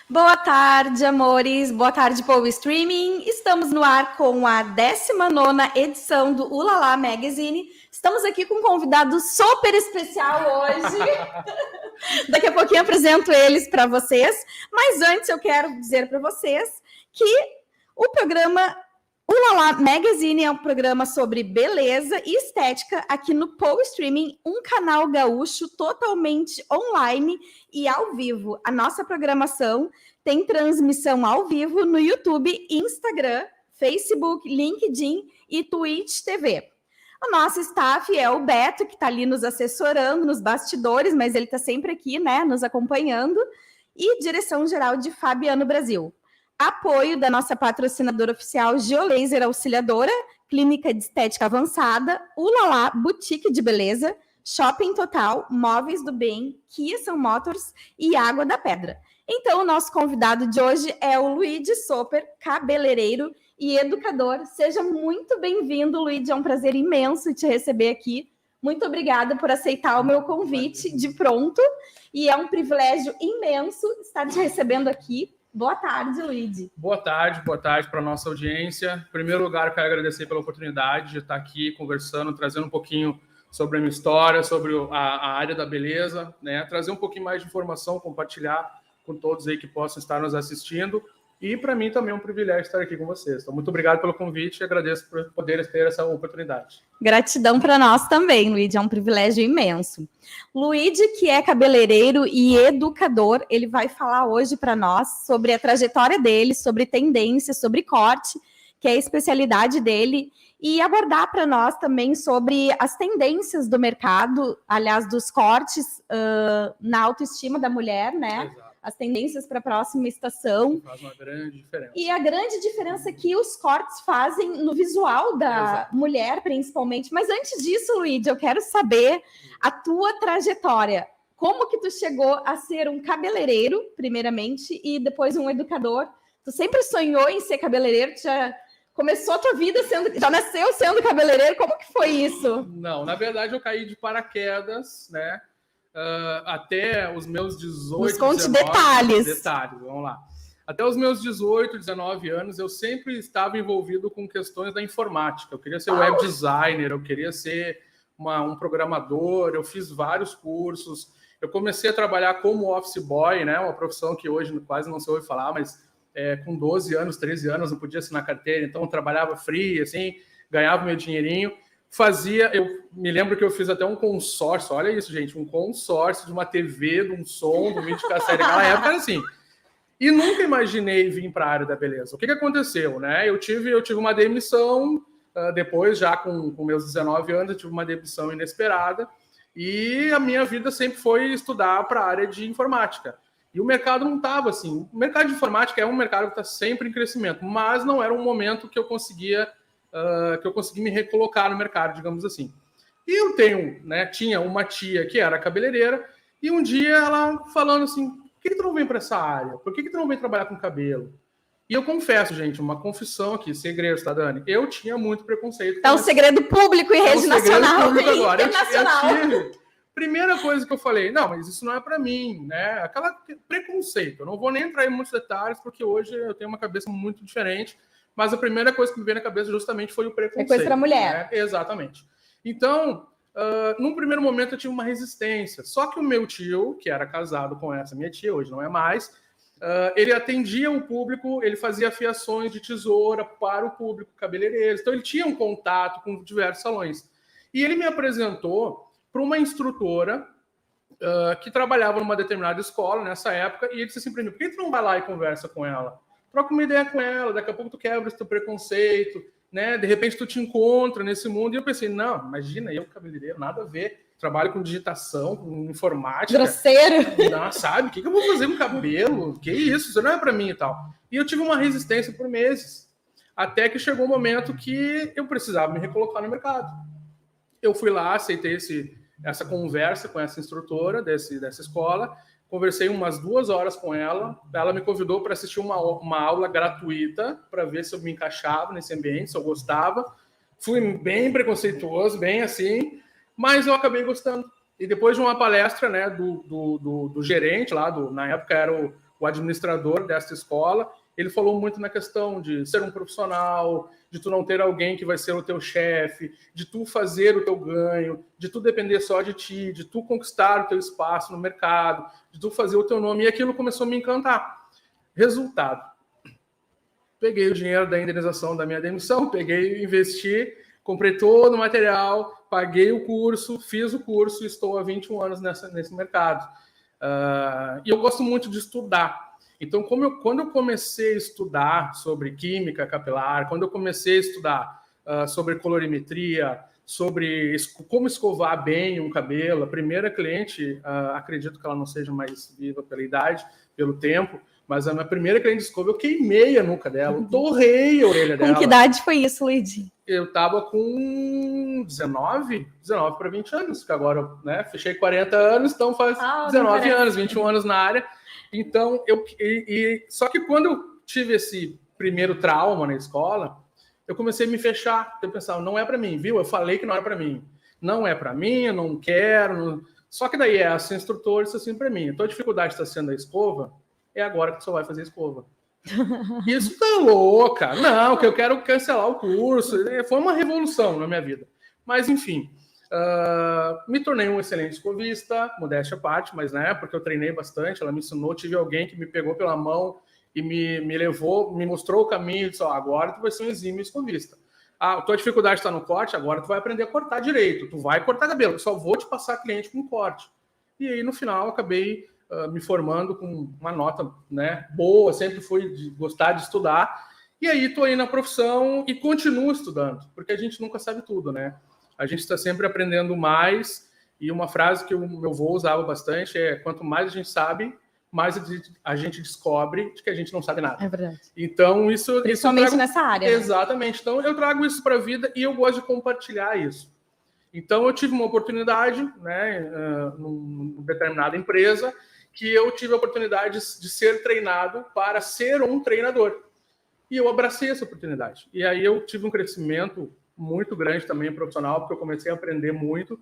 Boa tarde, amores. Boa tarde, povo streaming. Estamos no ar com a 19ª edição do Ulala Magazine. Estamos aqui com um convidado super especial hoje. Daqui a pouquinho eu apresento eles para vocês. Mas antes eu quero dizer para vocês que o programa Ulala Magazine é um programa sobre beleza e estética aqui no Povo Streaming, um canal gaúcho totalmente online e ao vivo. A nossa programação tem transmissão ao vivo no YouTube, Instagram, Facebook, LinkedIn e Twitch TV. O nosso staff é o Beto, que está ali nos assessorando nos bastidores, mas ele está sempre aqui, né, nos acompanhando, e direção geral de Fabiano Brasil. Apoio da nossa patrocinadora oficial Geolaser Auxiliadora, Clínica de Estética Avançada, Ulala Boutique de Beleza, Shopping Total, Móveis do Bem, Kia São Motors e Água da Pedra. Então, o nosso convidado de hoje é o Luigi Soper, cabeleireiro e educador. Seja muito bem-vindo, Luigi. É um prazer imenso te receber aqui. Muito obrigada por aceitar o meu convite de pronto. E é um privilégio imenso estar te recebendo aqui. Boa tarde, Luigi. Boa tarde para a nossa audiência. Em primeiro lugar, eu quero agradecer pela oportunidade de estar aqui conversando, trazendo um pouquinho sobre a minha história, sobre a área da beleza, né? Trazer um pouquinho mais de informação, compartilhar com todos aí que possam estar nos assistindo. E para mim também é um privilégio estar aqui com vocês. Então, muito obrigado pelo convite e agradeço por poder ter essa oportunidade. Gratidão para nós também, Luigi, é um privilégio imenso. Luigi, que é cabeleireiro e educador, ele vai falar hoje para nós sobre a trajetória dele, sobre tendências, sobre corte, que é a especialidade dele, e abordar para nós também sobre as tendências do mercado, aliás, dos cortes na autoestima da mulher, né? Exato. As tendências para a próxima estação. Faz uma grande diferença. E a grande diferença que os cortes fazem no visual da mulher, principalmente. Mas antes disso, Luigi, eu quero saber a tua trajetória. Como que tu chegou a ser um cabeleireiro, primeiramente, e depois um educador? Tu sempre sonhou em ser cabeleireiro? Tu já começou a tua vida sendo... Já nasceu sendo cabeleireiro? Como que foi isso? Não, na verdade eu caí de paraquedas, né? Até os meus 18, Nos conte 19... detalhes, vamos lá. Até os meus 18, 19 anos, eu sempre estava envolvido com questões da informática. Eu queria ser web designer, eu queria ser um programador, eu fiz vários cursos. Eu comecei a trabalhar como office boy, né? Uma profissão que hoje quase não se ouve falar, mas com 12 anos, 13 anos, não podia assinar carteira, então eu trabalhava free, assim, ganhava meu dinheirinho. Eu me lembro que eu fiz até um consórcio, olha isso, gente, um consórcio de uma TV, de um som, do vídeo cassete, naquela época era assim. E nunca imaginei vir para a área da beleza. O que aconteceu, né? Eu tive uma demissão, depois, já com meus 19 anos, eu tive uma demissão inesperada, e a minha vida sempre foi estudar para a área de informática. E o mercado não estava assim. O mercado de informática é um mercado que está sempre em crescimento, mas não era um momento que eu conseguia me recolocar no mercado, digamos assim. E eu tinha uma tia que era cabeleireira, e um dia ela falando assim, por que tu não vem para essa área? Por que tu não vem trabalhar com cabelo? E eu confesso, gente, uma confissão aqui, segredo, tá, Dani? Eu tinha muito preconceito. É um segredo público em rede nacional e internacional. Primeira coisa que eu falei, não, mas isso não é para mim, né? Aquela preconceito. Eu não vou nem entrar em muitos detalhes, porque hoje eu tenho uma cabeça muito diferente, mas a primeira coisa que me veio na cabeça justamente foi o preconceito. É coisa para mulher. Né? Exatamente. Então, num primeiro momento eu tive uma resistência. Só que o meu tio, que era casado com essa minha tia, hoje não é mais, ele atendia o público, ele fazia afiações de tesoura para o público cabeleireiro. Então, ele tinha um contato com diversos salões. E ele me apresentou para uma instrutora que trabalhava numa determinada escola nessa época, e ele disse assim para mim, por que tu não vai lá e conversa com ela? Troca uma ideia com ela, daqui a pouco tu quebra esse teu preconceito, né? De repente tu te encontra nesse mundo. E eu pensei, não, imagina, eu cabeleireiro, nada a ver, trabalho com digitação, com informática. Grosseiro. Não, sabe, o que eu vou fazer com cabelo? Que isso, isso não é para mim e tal. E eu tive uma resistência por meses, até que chegou um momento que eu precisava me recolocar no mercado. Eu fui lá, aceitei essa conversa com essa instrutora dessa escola, conversei umas 2 horas com ela, ela me convidou para assistir uma aula gratuita, para ver se eu me encaixava nesse ambiente, se eu gostava. Fui bem preconceituoso, bem assim, mas eu acabei gostando. E depois de uma palestra, né, do gerente lá, na época era o administrador dessa escola, ele falou muito na questão de ser um profissional, de tu não ter alguém que vai ser o teu chefe, de tu fazer o teu ganho, de tu depender só de ti, de tu conquistar o teu espaço no mercado, de tu fazer o teu nome. E aquilo começou a me encantar. Resultado. Peguei o dinheiro da indenização da minha demissão, peguei, investi, comprei todo o material, paguei o curso, fiz o curso e estou há 21 anos nesse mercado. E eu gosto muito de estudar. Então, quando eu comecei a estudar sobre química capilar, quando eu comecei a estudar sobre colorimetria, sobre como escovar bem um cabelo, a primeira cliente, acredito que ela não seja mais viva pela idade, pelo tempo, mas a minha primeira cliente de escova, eu queimei a nuca dela, eu torrei a orelha dela. Com que idade foi isso, Luigi? Eu estava com 19 para 20 anos, porque agora, né, fechei 40 anos, então faz 19 anos, 21 anos na área. Então, só que quando eu tive esse primeiro trauma na escola, eu comecei a me fechar. Eu pensava, não é para mim, viu? Eu falei que não era para mim. Não é para mim, eu não quero. Não... Só que daí essa instrutora disse assim para mim, a tua dificuldade está sendo a escova, é agora que tu só vai fazer escova. Isso tá louca. Não, que eu quero cancelar o curso. Foi uma revolução na minha vida. Mas, enfim, me tornei um excelente escovista, modéstia à parte, mas né, porque eu treinei bastante, ela me ensinou, tive alguém que me pegou pela mão e me levou, me mostrou o caminho e disse, agora tu vai ser um exímio escovista. A tua dificuldade está no corte, agora tu vai aprender a cortar direito, tu vai cortar cabelo, eu só vou te passar cliente com corte. E aí, no final, eu acabei me formando com uma nota, né, boa, sempre fui de gostar de estudar, e aí estou aí na profissão e continuo estudando, porque a gente nunca sabe tudo, né? A gente está sempre aprendendo mais, e uma frase que o meu avô usava bastante é, quanto mais a gente sabe, mais a gente descobre de que a gente não sabe nada. É verdade. Então, principalmente nessa área. Exatamente. Né? Então, eu trago isso para a vida e eu gosto de compartilhar isso. Então, eu tive uma oportunidade, né, numa determinada empresa, que eu tive a oportunidade de ser treinado para ser um treinador. E eu abracei essa oportunidade. E aí eu tive um crescimento muito grande também profissional, porque eu comecei a aprender muito.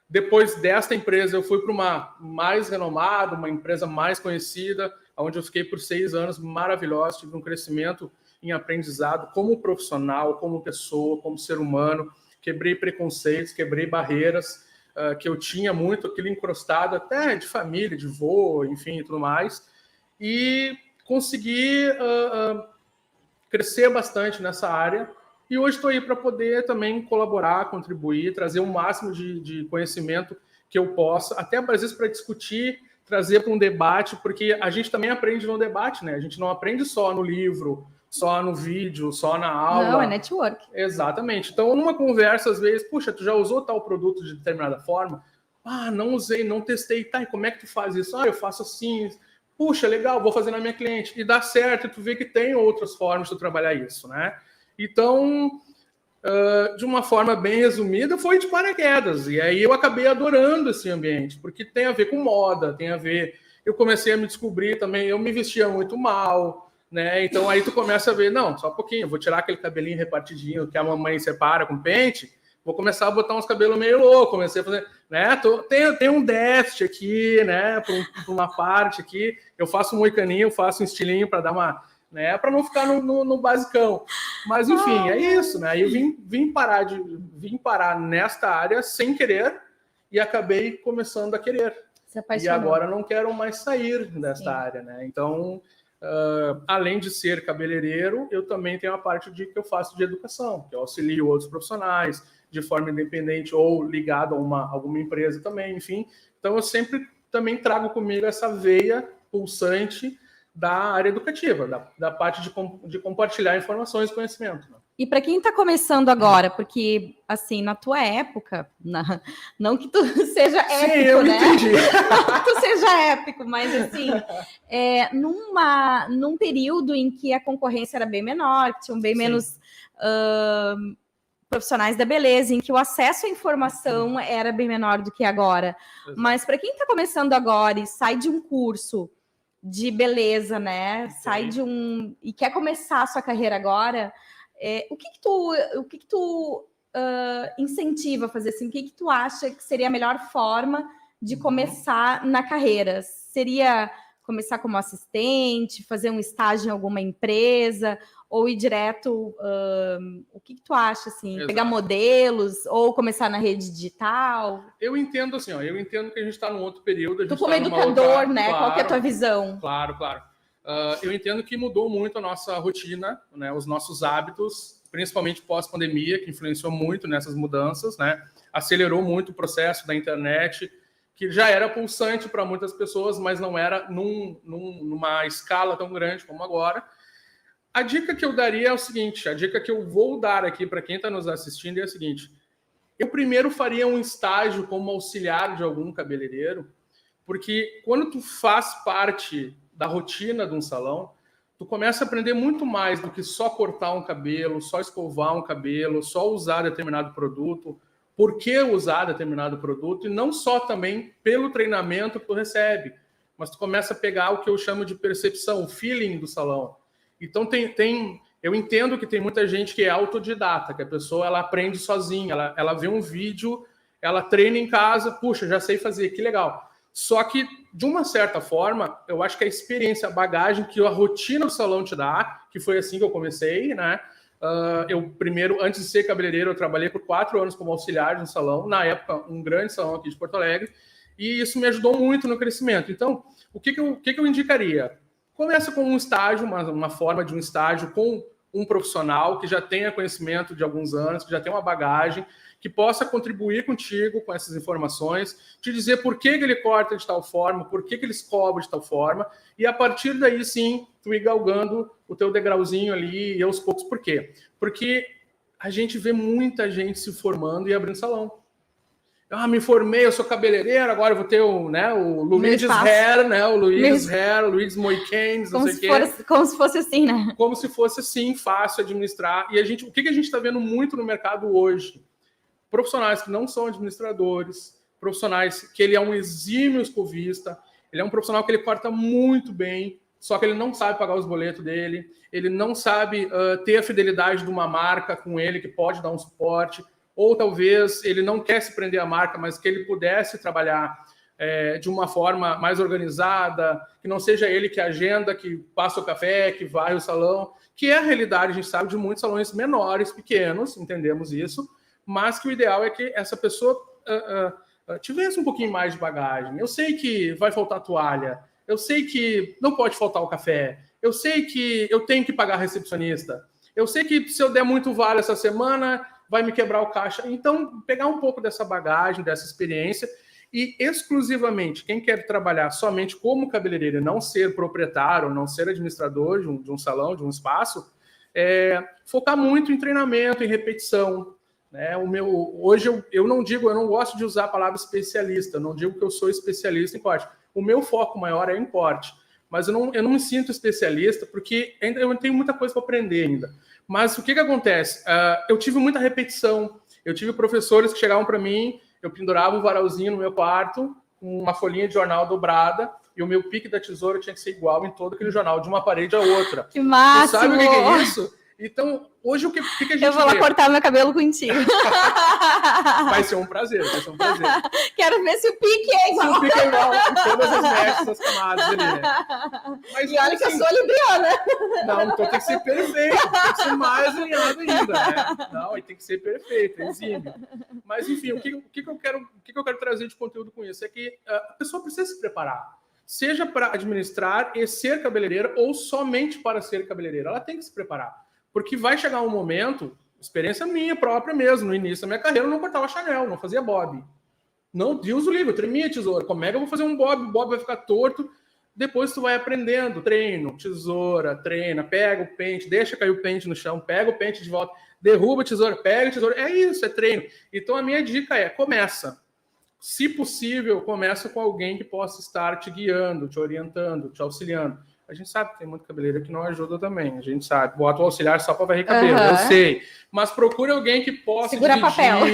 Depois desta empresa, eu fui para uma mais renomada, uma empresa mais conhecida, onde eu fiquei por 6 anos maravilhosos, tive um crescimento em aprendizado como profissional, como pessoa, como ser humano, quebrei preconceitos, quebrei barreiras, que eu tinha muito, aquilo encrostado até de família, de vô, enfim, e tudo mais, e consegui crescer bastante nessa área, e hoje estou aí para poder também colaborar, contribuir, trazer o máximo de conhecimento que eu possa, até às vezes para discutir, trazer para um debate, porque a gente também aprende no debate, né? A gente não aprende só no livro, só no vídeo, só na aula. Não, é network. Exatamente. Então, numa conversa, às vezes, puxa, tu já usou tal produto de determinada forma? Não usei, não testei. Tá, e como é que tu faz isso? Eu faço assim. Puxa, legal, vou fazer na minha cliente. E dá certo, e tu vê que tem outras formas de tu trabalhar isso, né? Então, de uma forma bem resumida, foi de paraquedas. E aí eu acabei adorando esse ambiente, porque tem a ver com moda, tem a ver... Eu comecei a me descobrir também, eu me vestia muito mal, né? Então aí tu começa a ver, não, só um pouquinho, eu vou tirar aquele cabelinho repartidinho que a mamãe separa com pente, vou começar a botar uns cabelos meio loucos, comecei a fazer, né, tem um déficit aqui, né, para uma parte aqui, eu faço um moicaninho, faço um estilinho para dar uma, né, para não ficar no basicão, mas enfim, é isso, né, eu vim parar nesta área sem querer e acabei começando a querer, e agora não quero mais sair desta área, né, então... além de ser cabeleireiro, eu também tenho a parte que eu faço de educação, que eu auxilio outros profissionais de forma independente ou ligado a alguma empresa também, enfim. Então, eu sempre também trago comigo essa veia pulsante da área educativa, da parte de compartilhar informações e conhecimento. Né? E para quem está começando agora, porque, assim, na tua época, não que tu seja épico, sim, eu né? Entendi. Não que tu seja épico, mas, assim, num período em que a concorrência era bem menor, que tinham bem menos profissionais da beleza, em que o acesso à informação era bem menor do que agora. Exato. Mas para quem está começando agora e sai de um curso de beleza, né? Sim. Sai de e quer começar a sua carreira agora... o que tu incentiva a fazer assim? O que tu acha que seria a melhor forma de começar na carreira? Seria começar como assistente, fazer um estágio em alguma empresa, ou ir direto... o que tu acha, assim? Exato. Pegar modelos, ou começar na rede digital? Eu entendo assim, eu entendo que a gente está num outro período. Tu como educador, né? Claro, qual que é a tua visão? Claro. Eu entendo que mudou muito a nossa rotina, né, os nossos hábitos, principalmente pós-pandemia, que influenciou muito nessas mudanças, né, acelerou muito o processo da internet, que já era pulsante para muitas pessoas, mas não era numa escala tão grande como agora. A dica que eu daria é o seguinte, a dica que eu vou dar aqui para quem está nos assistindo é a seguinte: eu primeiro faria um estágio como auxiliar de algum cabeleireiro, porque quando tu faz parte da rotina de um salão, tu começa a aprender muito mais do que só cortar um cabelo, só escovar um cabelo, só usar determinado produto, por que usar determinado produto, e não só também pelo treinamento que tu recebe, mas tu começa a pegar o que eu chamo de percepção, o feeling do salão. Então eu entendo que tem muita gente que é autodidata, que a pessoa ela aprende sozinha, ela vê um vídeo, ela treina em casa, puxa, já sei fazer, que legal. Só que, de uma certa forma, eu acho que a experiência, a bagagem que a rotina do salão te dá, que foi assim que eu comecei, né? Eu primeiro, antes de ser cabeleireiro, eu trabalhei por 4 anos como auxiliar de um salão, na época, um grande salão aqui de Porto Alegre, e isso me ajudou muito no crescimento. Então, o que eu indicaria? Começa com um estágio, uma forma de um estágio com um profissional que já tenha conhecimento de alguns anos, que já tenha uma bagagem, que possa contribuir contigo com essas informações, te dizer por que ele corta de tal forma, por que ele escova de tal forma, e a partir daí, sim, tu ir galgando o teu degrauzinho ali, e aos poucos. Por quê? Porque a gente vê muita gente se formando e abrindo salão. Me formei, eu sou cabeleireiro, agora eu vou ter o Luiz Hair, né? O Luiz Hair, Luiz Moicans, não sei o quê. Como se fosse assim, né? Como se fosse assim, fácil administrar. E o que a gente está vendo muito no mercado hoje? Profissionais que não são administradores, profissionais que ele é um exímio escovista, ele é um profissional que ele corta muito bem, só que ele não sabe pagar os boletos dele, ele não sabe ter a fidelidade de uma marca com ele, que pode dar um suporte, ou talvez ele não quer se prender à marca, mas que ele pudesse trabalhar de uma forma mais organizada, que não seja ele que agenda, que passa o café, que vai ao salão, que é a realidade, a gente sabe, de muitos salões menores, pequenos, entendemos isso, mas que o ideal é que essa pessoa tivesse um pouquinho mais de bagagem. Eu sei que vai faltar toalha, eu sei que não pode faltar o café, eu sei que eu tenho que pagar a recepcionista, eu sei que se eu der muito vale essa semana, vai me quebrar o caixa. Então, pegar um pouco dessa bagagem, dessa experiência, e exclusivamente, quem quer trabalhar somente como cabeleireiro, não ser proprietário, não ser administrador de um salão, de um espaço, focar muito em treinamento, em repetição. Né? Hoje eu não gosto de usar a palavra especialista, não digo que eu sou especialista em corte. O meu foco maior é em corte, mas eu não me sinto especialista porque eu tenho muita coisa para aprender ainda. Mas o que acontece? Eu tive muita repetição, eu tive professores que chegavam para mim, eu pendurava um varalzinho no meu quarto, com uma folhinha de jornal dobrada, e o meu pique da tesoura tinha que ser igual em todo aquele jornal, de uma parede a outra. Que máximo! E sabe o que é isso? Então, hoje, o que a gente Eu vou lá cortar meu cabelo contigo. Vai ser um prazer, vai ser um prazer. Quero ver se o pique é igual. Se o pique é igual, em todas as mechas, as camadas ali, né? Mas, e olha que eu sou libriana. Não, então tem que ser perfeito, tem que ser mais alinhado ainda, né? Não, aí tem que ser perfeito, exímio. Mas, enfim, o que eu quero trazer de conteúdo com isso é que a pessoa precisa se preparar. Seja para administrar e ser cabeleireira ou somente para ser cabeleireira. Ela tem que se preparar. Porque vai chegar um momento, experiência minha própria mesmo, no início da minha carreira, eu não cortava Chanel, não fazia bob. Não, Deus o livre, eu tremia a tesoura. Como é que eu vou fazer um bob? O bob vai ficar torto. Depois tu vai aprendendo, treino, tesoura, treina, pega o pente, deixa cair o pente no chão, pega o pente de volta, derruba a tesoura, pega a tesoura. É isso, é treino. Então a minha dica é, começa. Se possível, começa com alguém que possa estar te guiando, te orientando, te auxiliando. A gente sabe que tem muito cabeleireiro que não ajuda também. A gente sabe. Bota o auxiliar só para varrer cabelo, eu sei. Mas procura alguém que possa segura dirigir. Papel.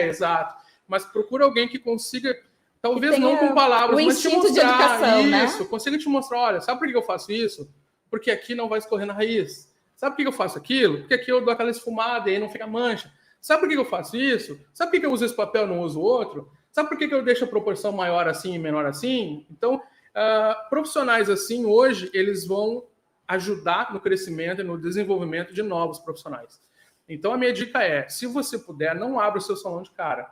Exato. Mas procura alguém que consiga, talvez não com palavras, mas te mostrar de educação, isso. Né? Consiga te mostrar, olha, sabe por que eu faço isso? Porque aqui não vai escorrer na raiz. Sabe por que eu faço aquilo? Porque aqui eu dou aquela esfumada e aí não fica mancha. Sabe por que eu faço isso? Sabe por que eu uso esse papel e não uso outro? Sabe por que eu deixo a proporção maior assim e menor assim? Então, profissionais assim, hoje, eles vão ajudar no crescimento e no desenvolvimento de novos profissionais. Então, a minha dica é, se você puder, não abra o seu salão de cara.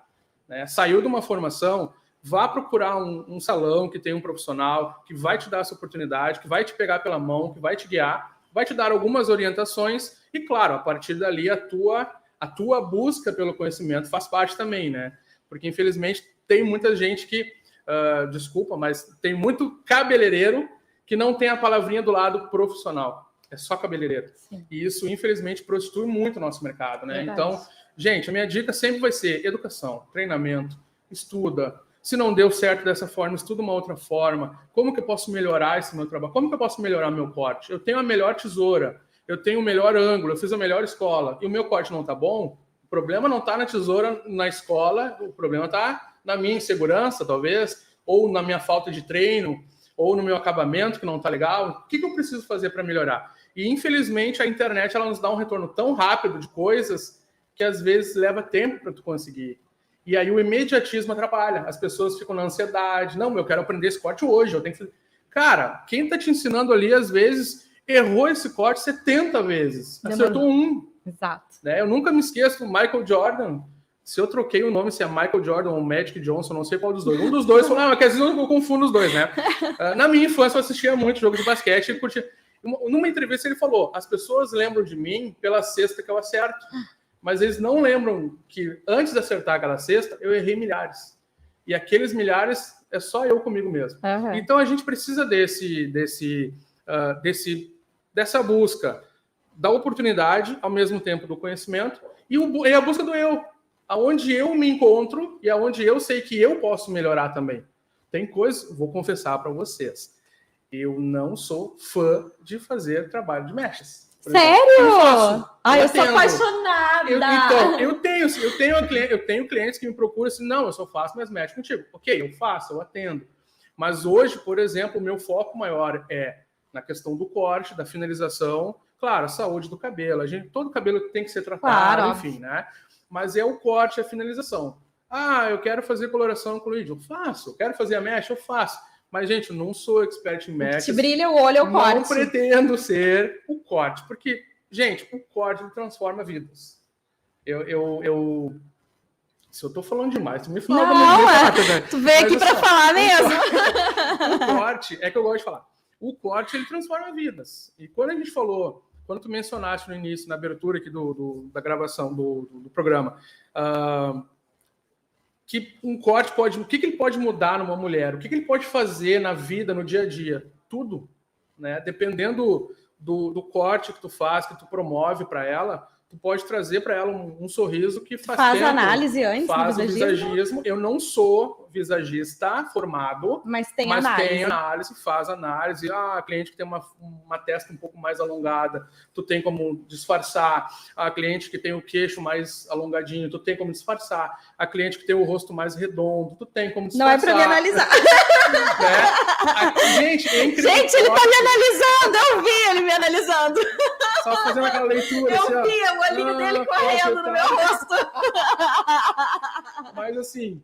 Né? Saiu de uma formação, vá procurar um salão que tem um profissional que vai te dar essa oportunidade, que vai te pegar pela mão, que vai te guiar, vai te dar algumas orientações e, claro, a partir dali, a tua busca pelo conhecimento faz parte também, né? Porque, infelizmente, tem muita gente que, desculpa, mas tem muito cabeleireiro que não tem a palavrinha do lado profissional. É só cabeleireiro. Sim. E isso, infelizmente, prostitui muito o nosso mercado, né? Verdade. Então, gente, a minha dica sempre vai ser educação, treinamento, estuda. Se não deu certo dessa forma, estuda uma outra forma. Como que eu posso melhorar esse meu trabalho? Como que eu posso melhorar meu corte? Eu tenho a melhor tesoura, eu tenho o melhor ângulo, eu fiz a melhor escola e o meu corte não tá bom? O problema não está na tesoura na escola, o problema está na minha insegurança, talvez, ou na minha falta de treino, ou no meu acabamento que não está legal. O que eu preciso fazer para melhorar? E, infelizmente, a internet ela nos dá um retorno tão rápido de coisas que, às vezes, leva tempo para tu conseguir. E aí o imediatismo atrapalha. As pessoas ficam na ansiedade. Não, eu quero aprender esse corte hoje. Eu tenho que fazer. Cara, quem está te ensinando ali, às vezes, errou esse corte 70 vezes. Acertou um. Exato. Né? Eu nunca me esqueço do Michael Jordan. Se eu troquei o nome, se é Michael Jordan ou Magic Johnson, não sei qual dos dois. Um dos dois falou, mas às vezes eu confundo os dois, né? Na minha infância, eu assistia muito jogo de basquete e curtia. Numa entrevista, ele falou: as pessoas lembram de mim pela cesta que eu acerto, mas eles não lembram que antes de acertar aquela cesta, eu errei milhares. E aqueles milhares é só eu comigo mesmo. Uhum. Então, a gente precisa dessa busca da oportunidade, ao mesmo tempo do conhecimento, e a busca do eu, aonde eu me encontro e aonde eu sei que eu posso melhorar também. Tem coisas, vou confessar para vocês, eu não sou fã de fazer trabalho de mechas. Sério? Eu sou apaixonada. Eu tenho clientes que me procuram assim, não, eu só faço minhas mechas contigo. Ok, eu faço, eu atendo. Mas hoje, por exemplo, o meu foco maior é na questão do corte, da finalização, claro, a saúde do cabelo. Todo cabelo tem que ser tratado, claro, enfim, né? Mas é o corte, a finalização. Eu quero fazer coloração com lead, eu faço. Eu quero fazer a mecha, eu faço. Mas, gente, eu não sou expert em mechas. Te brilha o olho, é o corte. Não pretendo ser o corte, porque, gente, o corte transforma vidas. Se eu tô falando demais, tu me fala. Não, tu veio aqui para falar mesmo. O corte, é que eu gosto de falar. O corte, ele transforma vidas. E quando a gente falou, quando tu mencionaste no início, na abertura aqui da gravação do programa, que um corte pode... O que ele pode mudar numa mulher? O que ele pode fazer na vida, no dia a dia? Tudo. Né? Dependendo do corte que tu faz, que tu promove para ela, tu pode trazer para ela um sorriso que faz tempo, análise antes faz do visagismo. Eu não sou visagista formado, Mas tem mas análise. tem análise, faz análise. A cliente que tem uma testa um pouco mais alongada, tu tem como disfarçar. A cliente que tem o queixo mais alongadinho, tu tem como disfarçar. A cliente que tem o rosto mais redondo, tu tem como disfarçar. Não é para me analisar. Gente, é incrível. Gente, ele tá me analisando, eu vi ele me analisando. Só fazendo aquela leitura. Eu assim, vi o olhinho dele correndo no meu rosto. Mas assim,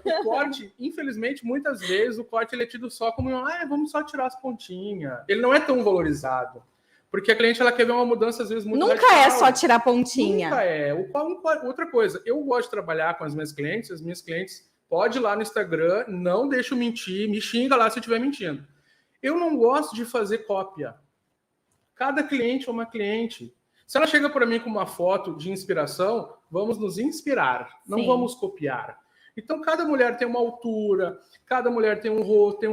o corte, infelizmente, muitas vezes o corte ele é tido só como vamos só tirar as pontinhas. Ele não é tão valorizado. Porque a cliente ela quer ver uma mudança, às vezes, muito Nunca radical. é só tirar pontinha. Nunca é. Outra coisa, eu gosto de trabalhar com as minhas clientes, pode ir lá no Instagram, não deixa eu mentir, me xinga lá se eu estiver mentindo. Eu não gosto de fazer cópia. Cada cliente é uma cliente. Se ela chega para mim com uma foto de inspiração, vamos nos inspirar, não vamos copiar. Então, cada mulher tem uma altura, cada mulher tem um rosto,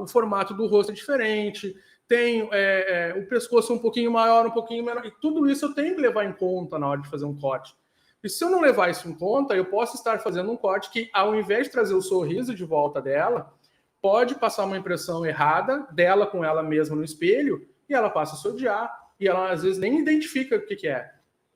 o formato do rosto é diferente, tem o pescoço um pouquinho maior, um pouquinho menor, e tudo isso eu tenho que levar em conta na hora de fazer um corte. E se eu não levar isso em conta, eu posso estar fazendo um corte que, ao invés de trazer o sorriso de volta dela, pode passar uma impressão errada dela com ela mesma no espelho, e ela passa a se odiar, e ela às vezes nem identifica o que é.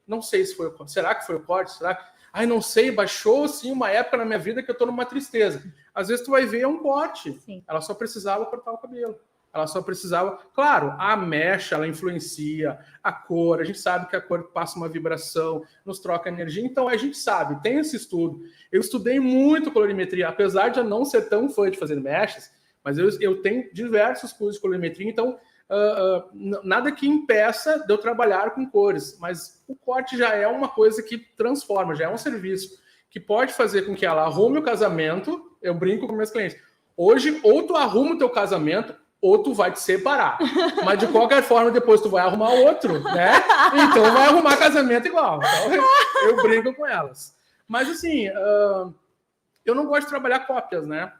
Não sei se foi o corte. Será que foi o corte? Será que... não sei, baixou assim uma época na minha vida que eu tô numa tristeza. Às vezes tu vai ver um corte. Sim. Ela só precisava cortar o cabelo. Ela só precisava... Claro, a mecha, ela influencia, a cor, a gente sabe que a cor passa uma vibração, nos troca energia, então a gente sabe, tem esse estudo. Eu estudei muito colorimetria, apesar de eu não ser tão fã de fazer mechas, mas eu tenho diversos cursos de colorimetria, então nada que impeça de eu trabalhar com cores, mas o corte já é uma coisa que transforma, já é um serviço que pode fazer com que ela arrume o casamento. Eu brinco com meus clientes. Hoje, ou tu arruma o teu casamento, ou tu vai te separar. Mas, de qualquer forma, depois tu vai arrumar outro, né? Então, vai arrumar casamento igual. Então, eu brinco com elas. Mas, assim, eu não gosto de trabalhar cópias, né?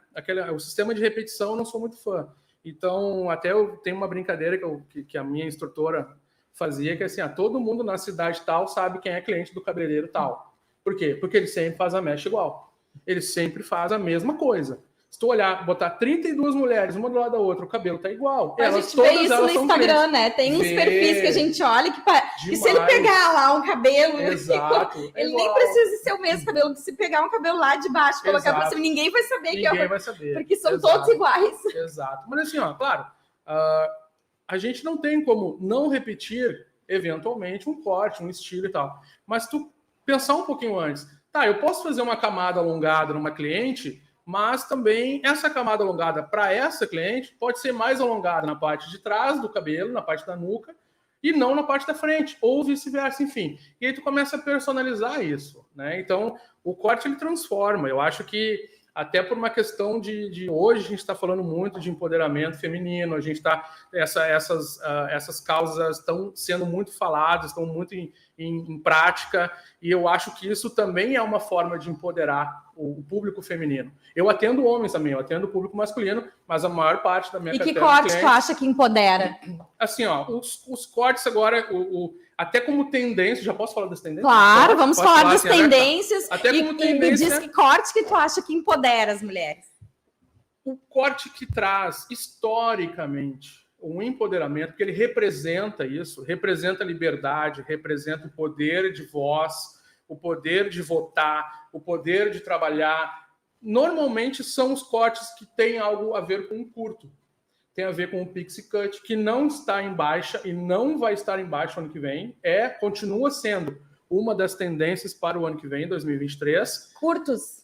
O sistema de repetição eu não sou muito fã. Então, até eu tenho uma brincadeira que a minha instrutora fazia, que é assim, todo mundo na cidade tal sabe quem é cliente do cabeleireiro tal. Por quê? Porque ele sempre faz a mecha igual. Ele sempre faz a mesma coisa. Se tu olhar, botar 32 mulheres, uma do lado da outra, o cabelo tá igual. A gente vê isso no Instagram, né? Tem uns perfis que a gente olha que se ele pegar lá um cabelo, exato, ele nem precisa ser o mesmo cabelo, se pegar um cabelo lá de baixo, colocar pra cima, ninguém vai saber que é o... vai saber. Porque são todos iguais. Exato. Mas assim, claro, a gente não tem como não repetir, eventualmente, um corte, um estilo e tal. Mas tu pensar um pouquinho antes. Tá, eu posso fazer uma camada alongada numa cliente, mas também essa camada alongada para essa cliente pode ser mais alongada na parte de trás do cabelo, na parte da nuca, e não na parte da frente, ou vice-versa, enfim. E aí tu começa a personalizar isso, né? Então, o corte, ele transforma. Eu acho que, até por uma questão de hoje, a gente está falando muito de empoderamento feminino, a gente está... Essas causas estão sendo muito faladas, estão muito em prática, e eu acho que isso também é uma forma de empoderar o público feminino. Eu atendo homens também, eu atendo o público masculino, mas a maior parte da minha carteira... E que corte tu acha que empodera? Assim, os cortes agora, até como tendência, já posso falar das tendências? Claro, vamos falar das tendências. Até como tendência... E me diz que corte que tu acha que empodera as mulheres. O corte que traz, historicamente, um empoderamento, porque ele representa isso, representa liberdade, representa o poder de voz, o poder de votar, o poder de trabalhar. Normalmente são os cortes que têm algo a ver com o curto. Tem a ver com o pixie cut, que não está em baixa e não vai estar em baixa ano que vem. Continua sendo uma das tendências para o ano que vem, 2023.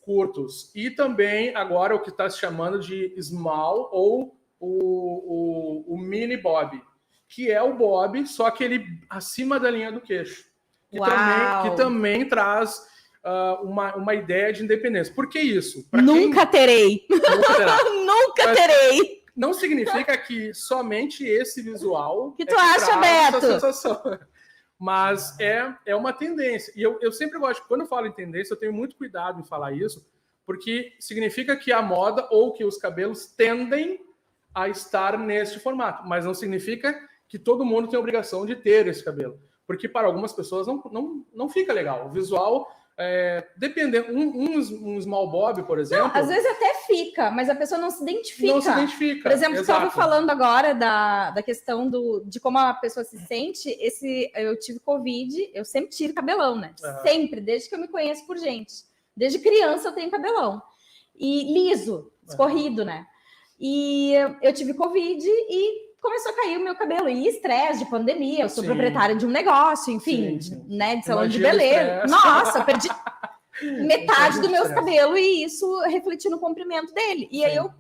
Curtos. E também agora o que está se chamando de small ou o mini bob, que é o bob, só que ele acima da linha do queixo. Que também traz uma ideia de independência. Por que isso? Nunca terei. Nunca terei. Não significa que somente esse visual que tu acha, Beto? Essa sensação. Mas é uma tendência. E eu sempre gosto, quando eu falo em tendência, eu tenho muito cuidado em falar isso, porque significa que a moda ou que os cabelos tendem a estar neste formato, mas não significa que todo mundo tem a obrigação de ter esse cabelo. Porque para algumas pessoas não fica legal. O visual Dependendo, um small bob, por exemplo... Não, às vezes até fica, mas a pessoa não se identifica. Não se identifica. Por exemplo, exato. estava falando agora da questão de como a pessoa se sente. Eu tive Covid, eu sempre tive cabelão, né? Sempre, desde que eu me conheço por gente. Desde criança eu tenho cabelão. E liso, escorrido, né? E eu tive Covid e começou a cair o meu cabelo. E estresse de pandemia, eu sou proprietária de um negócio, enfim, né, de salão de beleza. Nossa, eu perdi metade do meu cabelo e isso refletiu no comprimento dele. E aí eu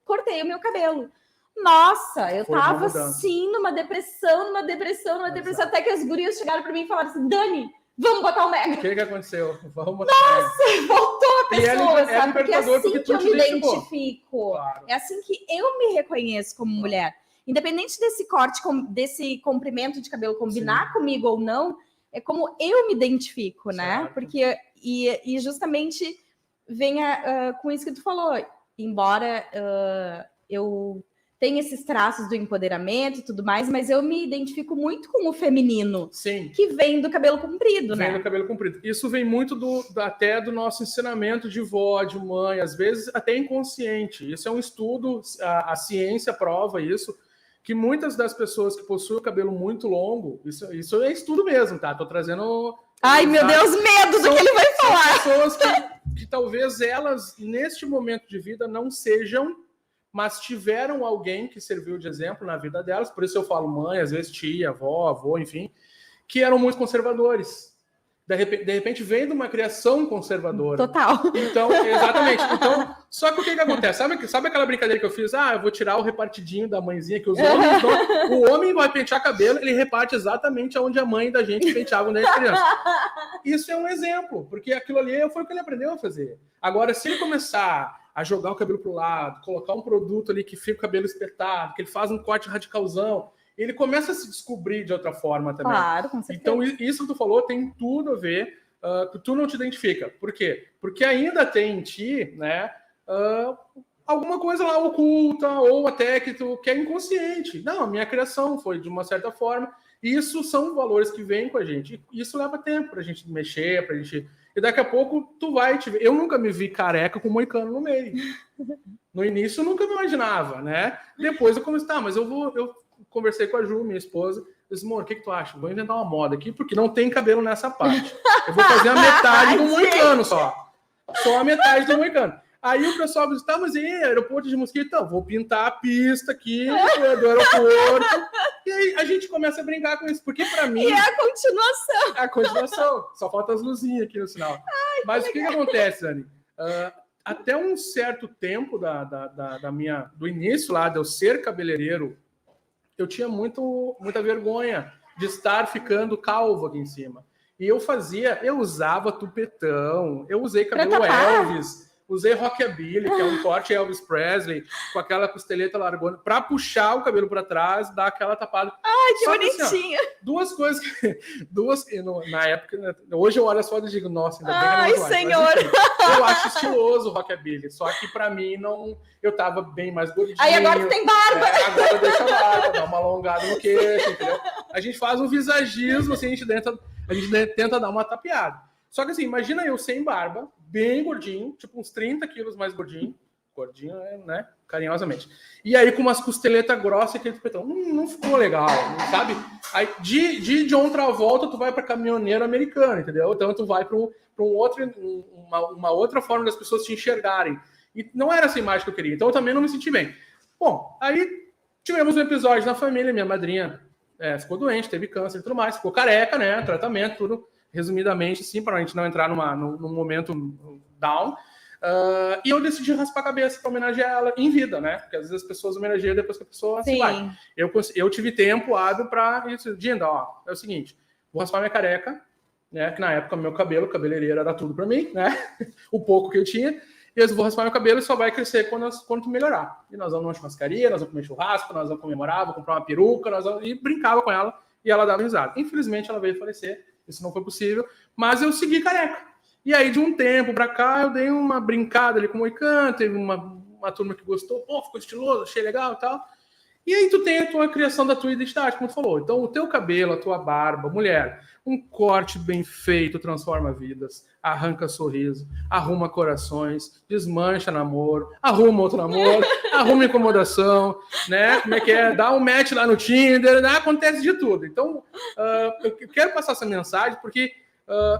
cortei o meu cabelo. Nossa, eu tava assim, numa depressão, até que as gurias chegaram para mim e falaram assim, Dani, vamos botar o Mega. O que aconteceu? Vamos Nossa, voltou a pessoa, sabe? Porque é assim que eu me identifico. Claro. É assim que eu me reconheço como mulher. Independente desse corte, desse comprimento de cabelo combinar comigo ou não, é como eu me identifico, né? Porque, e justamente venha com isso que tu falou. Embora eu tenha esses traços do empoderamento e tudo mais, mas eu me identifico muito com o feminino. Sim. Que vem do cabelo comprido, né? Vem do cabelo comprido. Isso vem muito até do nosso ensinamento de vó, de mãe, às vezes até inconsciente. Isso é um estudo, a ciência prova isso, que muitas das pessoas que possuem o cabelo muito longo, isso é estudo mesmo, tá? Tô trazendo... Ai, meu Deus, medo do que ele vai falar! São pessoas que talvez elas, neste momento de vida, não sejam, mas tiveram alguém que serviu de exemplo na vida delas, por isso eu falo mãe, às vezes tia, avó, avô, enfim, que eram muito conservadores. De repente vem de uma criação conservadora. Total. Então, exatamente. Então, só que o que acontece? Sabe aquela brincadeira que eu fiz? Eu vou tirar o repartidinho da mãezinha, que os homens o homem vai pentear cabelo, ele reparte exatamente onde a mãe da gente penteava quando era criança. Isso é um exemplo, porque aquilo ali foi o que ele aprendeu a fazer. Agora, se ele começar a jogar o cabelo para o lado, colocar um produto ali que fica o cabelo espetado, que ele faz um corte radicalzão, ele começa a se descobrir de outra forma também. Claro, com certeza. Então, isso que tu falou tem tudo a ver, que tu não te identifica. Por quê? Porque ainda tem em ti, né, alguma coisa lá oculta, ou até que é inconsciente. Não, a minha criação foi de uma certa forma. Isso são valores que vêm com a gente. E isso leva tempo pra gente mexer, pra gente... E daqui a pouco tu vai te ver. Eu nunca me vi careca com moicano no meio. No início eu nunca me imaginava, né? Depois eu comecei, mas eu conversei com a Ju, minha esposa, eu disse, amor, o que tu acha? Vou inventar uma moda aqui, porque não tem cabelo nessa parte. Eu vou fazer a metade do moicano só. Só a metade do moicano. Aí o pessoal disse, mas e aeroporto de mosquito? Então, vou pintar a pista aqui do aeroporto. E aí a gente começa a brincar com isso, porque para mim... E é a continuação. É a continuação. Só falta as luzinhas aqui no sinal. Mas o que acontece, Dani? Até um certo tempo do início lá, de eu ser cabeleireiro, eu tinha muita vergonha de estar ficando calvo aqui em cima. E eu usava tupetão, eu usei cabelo Elvis, usei rockabilly, que é um corte Elvis Presley, com aquela costeleta largona, para puxar o cabelo para trás, dar aquela tapada. Ai, que só bonitinha! Assim, duas coisas na época, hoje eu olho as fotos e digo, nossa, ainda bem que Ai, eu não senhor! Mas, enfim, eu acho estiloso o rockabilly, só que para mim não... Eu tava bem mais gordinho. Aí agora tu tem barba! Agora deixa a barba, dá uma alongada no queixo, entendeu? A gente faz um visagismo, assim, a gente tenta dar uma tapeada. Só que assim, imagina eu sem barba, bem gordinho, tipo uns 30 quilos mais gordinho, né, carinhosamente. E aí com umas costeletas grossas, aquele tupetão, não ficou legal, sabe? Aí de John Travolta, tu vai para caminhoneiro americano, entendeu? Então tu vai para uma outra forma das pessoas te enxergarem. E não era essa imagem que eu queria, então eu também não me senti bem. Bom, aí tivemos um episódio na família, minha madrinha ficou doente, teve câncer e tudo mais, ficou careca, né, tratamento, tudo. Resumidamente, sim, para a gente não entrar num momento down. E eu decidi raspar a cabeça para homenagear ela em vida, né? Porque às vezes as pessoas homenageiam depois que a pessoa se vai. Eu tive tempo hábil para isso. Dinda, é o seguinte, vou raspar minha careca, né? Que na época meu cabeleireiro era tudo para mim, né? O pouco que eu tinha. E eu vou raspar meu cabelo e só vai crescer quando tu melhorar. E nós vamos numa churrascaria, nós vamos comer churrasco, nós vamos comemorar, vou comprar uma peruca, e brincava com ela e ela dava risada. Infelizmente ela veio falecer. Isso não foi possível, mas eu segui careca. E aí, de um tempo pra cá, eu dei uma brincada ali com o moicano, teve uma turma que gostou, ficou estiloso, achei legal e tal. E aí tu tem a tua criação da tua identidade, como tu falou. Então, o teu cabelo, a tua barba, mulher, um corte bem feito transforma vidas, arranca sorriso, arruma corações, desmancha namoro, arruma outro namoro, arruma incomodação, né? Como é que é? Dá um match lá no Tinder, né? Acontece de tudo. Então, eu quero passar essa mensagem porque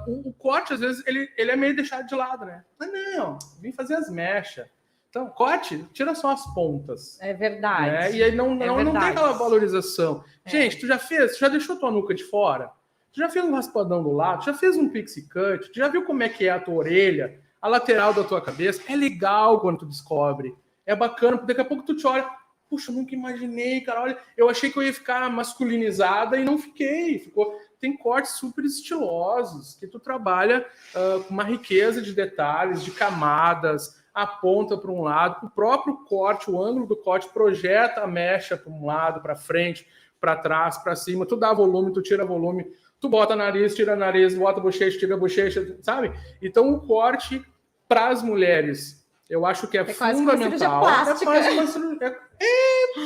o corte, às vezes, ele é meio deixado de lado, né? Não, vim fazer as mechas. Então, corte, tira só as pontas. É verdade. Né? E aí não tem aquela valorização. Gente, tu já deixou tua nuca de fora? Tu já fez um raspadão do lado? Tu já fez um pixie cut? Tu já viu como é que é a tua orelha? A lateral da tua cabeça? É legal quando tu descobre. É bacana, porque daqui a pouco tu te olha. Puxa, eu nunca imaginei, cara. Olha, eu achei que eu ia ficar masculinizada e não fiquei. Tem cortes super estilosos, que tu trabalha com uma riqueza de detalhes, de camadas, aponta para um lado, o próprio corte, o ângulo do corte projeta a mecha para um lado, para frente, para trás, para cima, tu dá volume, tu tira volume, tu bota nariz, tira nariz, bota bochecha, tira bochecha, sabe? Então o corte para as mulheres, eu acho que é fundamental.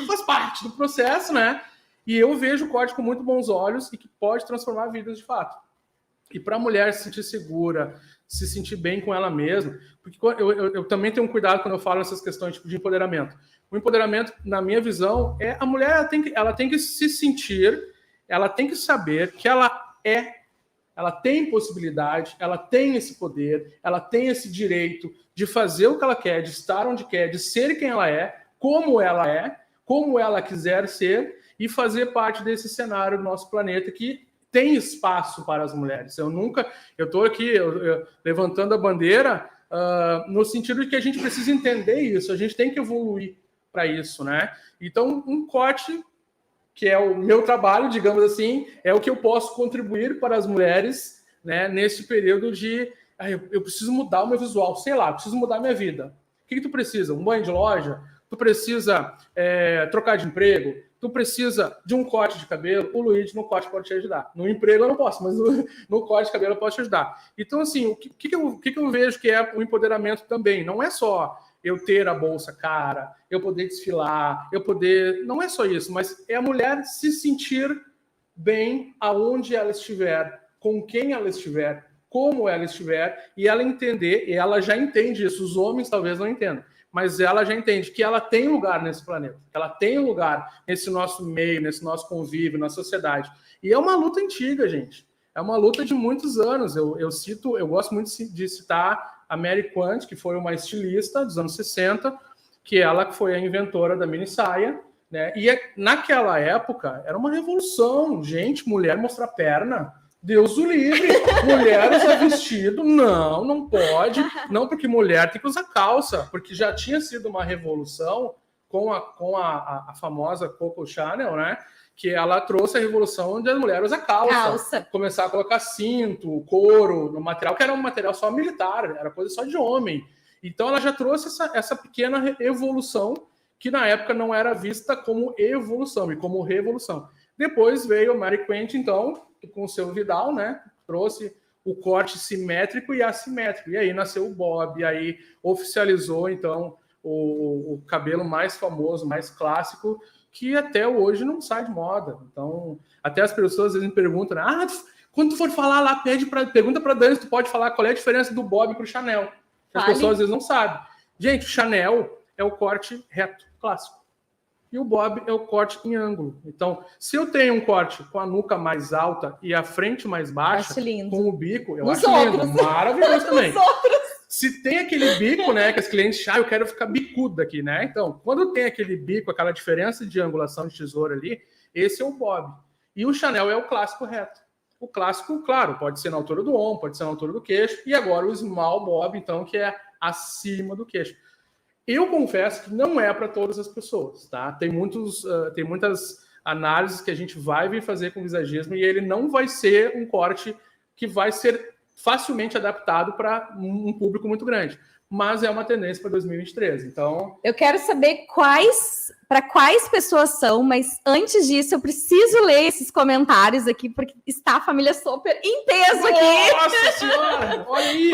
Faz parte do processo, né? E eu vejo o corte com muito bons olhos e que pode transformar vidas de fato. E para a mulher se sentir segura, se sentir bem com ela mesma, porque eu também tenho um cuidado quando eu falo essas questões tipo, de empoderamento. O empoderamento, na minha visão, é a mulher ela tem que se sentir, ela tem que saber que ela tem possibilidade, ela tem esse poder, ela tem esse direito de fazer o que ela quer, de estar onde quer, de ser quem ela é, como ela quiser ser, e fazer parte desse cenário do nosso planeta que tem espaço para as mulheres. Eu estou aqui levantando a bandeira no sentido de que a gente precisa entender isso, a gente tem que evoluir para isso, né? Então, um corte, que é o meu trabalho, digamos assim, é o que eu posso contribuir para as mulheres, né, nesse período de eu preciso mudar o meu visual, sei lá, preciso mudar a minha vida. O que tu precisa? Um banho de loja? Tu precisa trocar de emprego? Tu precisa de um corte de cabelo? O Luigi no corte pode te ajudar. No emprego eu não posso, mas no corte de cabelo eu posso te ajudar. Então, assim, o que eu vejo que é o empoderamento também? Não é só eu ter a bolsa cara, eu poder desfilar, Não é só isso, mas é a mulher se sentir bem aonde ela estiver, com quem ela estiver, como ela estiver, e ela entender, e ela já entende isso, os homens talvez não entendam, mas ela já entende que ela tem lugar nesse planeta, que ela tem lugar nesse nosso meio, nesse nosso convívio, na sociedade. E é uma luta antiga, gente. É uma luta de muitos anos. Eu gosto muito de citar a Mary Quant, que foi uma estilista dos anos 60, que ela foi a inventora da mini saia, né? E naquela época era uma revolução. Gente, mulher mostrar perna, Deus o livre. Mulher usar vestido, não pode. Não, porque mulher tem que usar calça, porque já tinha sido uma revolução com a famosa Coco Chanel, né? Que ela trouxe a revolução onde a mulher usa calça. Começar a colocar cinto, couro no material, que era um material só militar, era coisa só de homem. Então ela já trouxe essa pequena evolução que na época não era vista como evolução, e como revolução. Depois veio a Mary Quant, então, com o seu Vidal, né? Trouxe o corte simétrico e assimétrico. E aí nasceu o bob, e aí oficializou, então, o cabelo mais famoso, mais clássico, que até hoje não sai de moda. Então, até as pessoas às vezes me perguntam, né? Quando tu for falar lá, pergunta para Dani se tu pode falar qual é a diferença do bob para o Chanel. As pessoas às vezes não sabem. Gente, o Chanel é o corte reto, clássico. E o bob é o corte em ângulo. Então, se eu tenho um corte com a nuca mais alta e a frente mais baixa, com o bico, eu acho lindo. Maravilhoso também. Se tem aquele bico, né, que as clientes eu quero ficar bicudo aqui, né? Então, quando tem aquele bico, aquela diferença de angulação de tesoura ali, esse é o bob. E o Chanel é o clássico reto. O clássico, claro, pode ser na altura do ombro, pode ser na altura do queixo, e agora o small bob, então, que é acima do queixo. Eu confesso que não é para todas as pessoas, tá? Tem muitas análises que a gente vai vir fazer com visagismo e ele não vai ser um corte que vai ser facilmente adaptado para um público muito grande. Mas é uma tendência para 2023. Então, eu quero saber para quais pessoas são, mas antes disso eu preciso ler esses comentários aqui, porque está a família super em peso aqui. Nossa Senhora! Olha aí!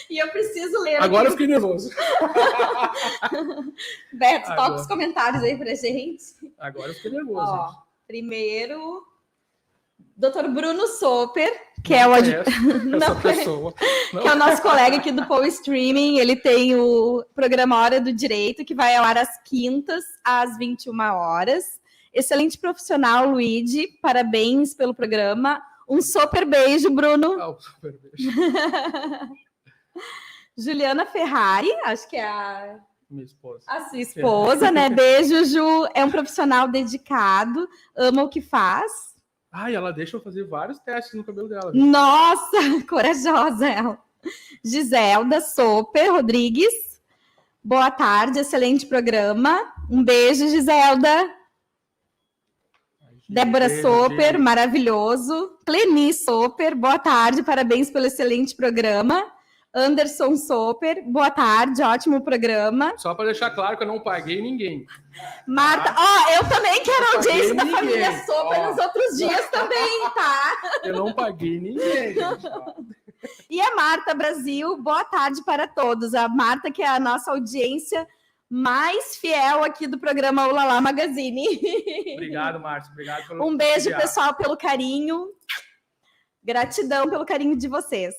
E eu preciso ler. Agora eu fiquei nervoso. Beto, toca os comentários aí pra gente. Agora eu fiquei nervoso. Ó, primeiro, Dr. Bruno Soper, que é o que é o nosso colega aqui do Paul Streaming. Ele tem o programa Hora do Direito, que vai ao ar às quintas, às 21 horas. Excelente profissional, Luigi. Parabéns pelo programa. Um super beijo, Bruno. Um super beijo. Juliana Ferrari, acho que é a sua esposa, né? Beijo, Ju. É um profissional dedicado, ama o que faz. Ai, ela deixa eu fazer vários testes no cabelo dela. Viu? Nossa, corajosa ela. Giselda Soper Rodrigues. Boa tarde, excelente programa. Um beijo, Giselda. Débora Soper, maravilhoso. Cleni Soper, boa tarde, parabéns pelo excelente programa. Anderson Soper, boa tarde, ótimo programa. Só para deixar claro que eu não paguei ninguém. Marta, eu também quero audiência da família Soper nos outros dias também, tá? Eu não paguei ninguém, gente. E a Marta Brasil, boa tarde para todos. A Marta, que é a nossa audiência mais fiel aqui do programa Ulalá Magazine. Obrigado, Márcio. Obrigado pelo Um beijo, pessoal, pelo carinho. Gratidão pelo carinho de vocês.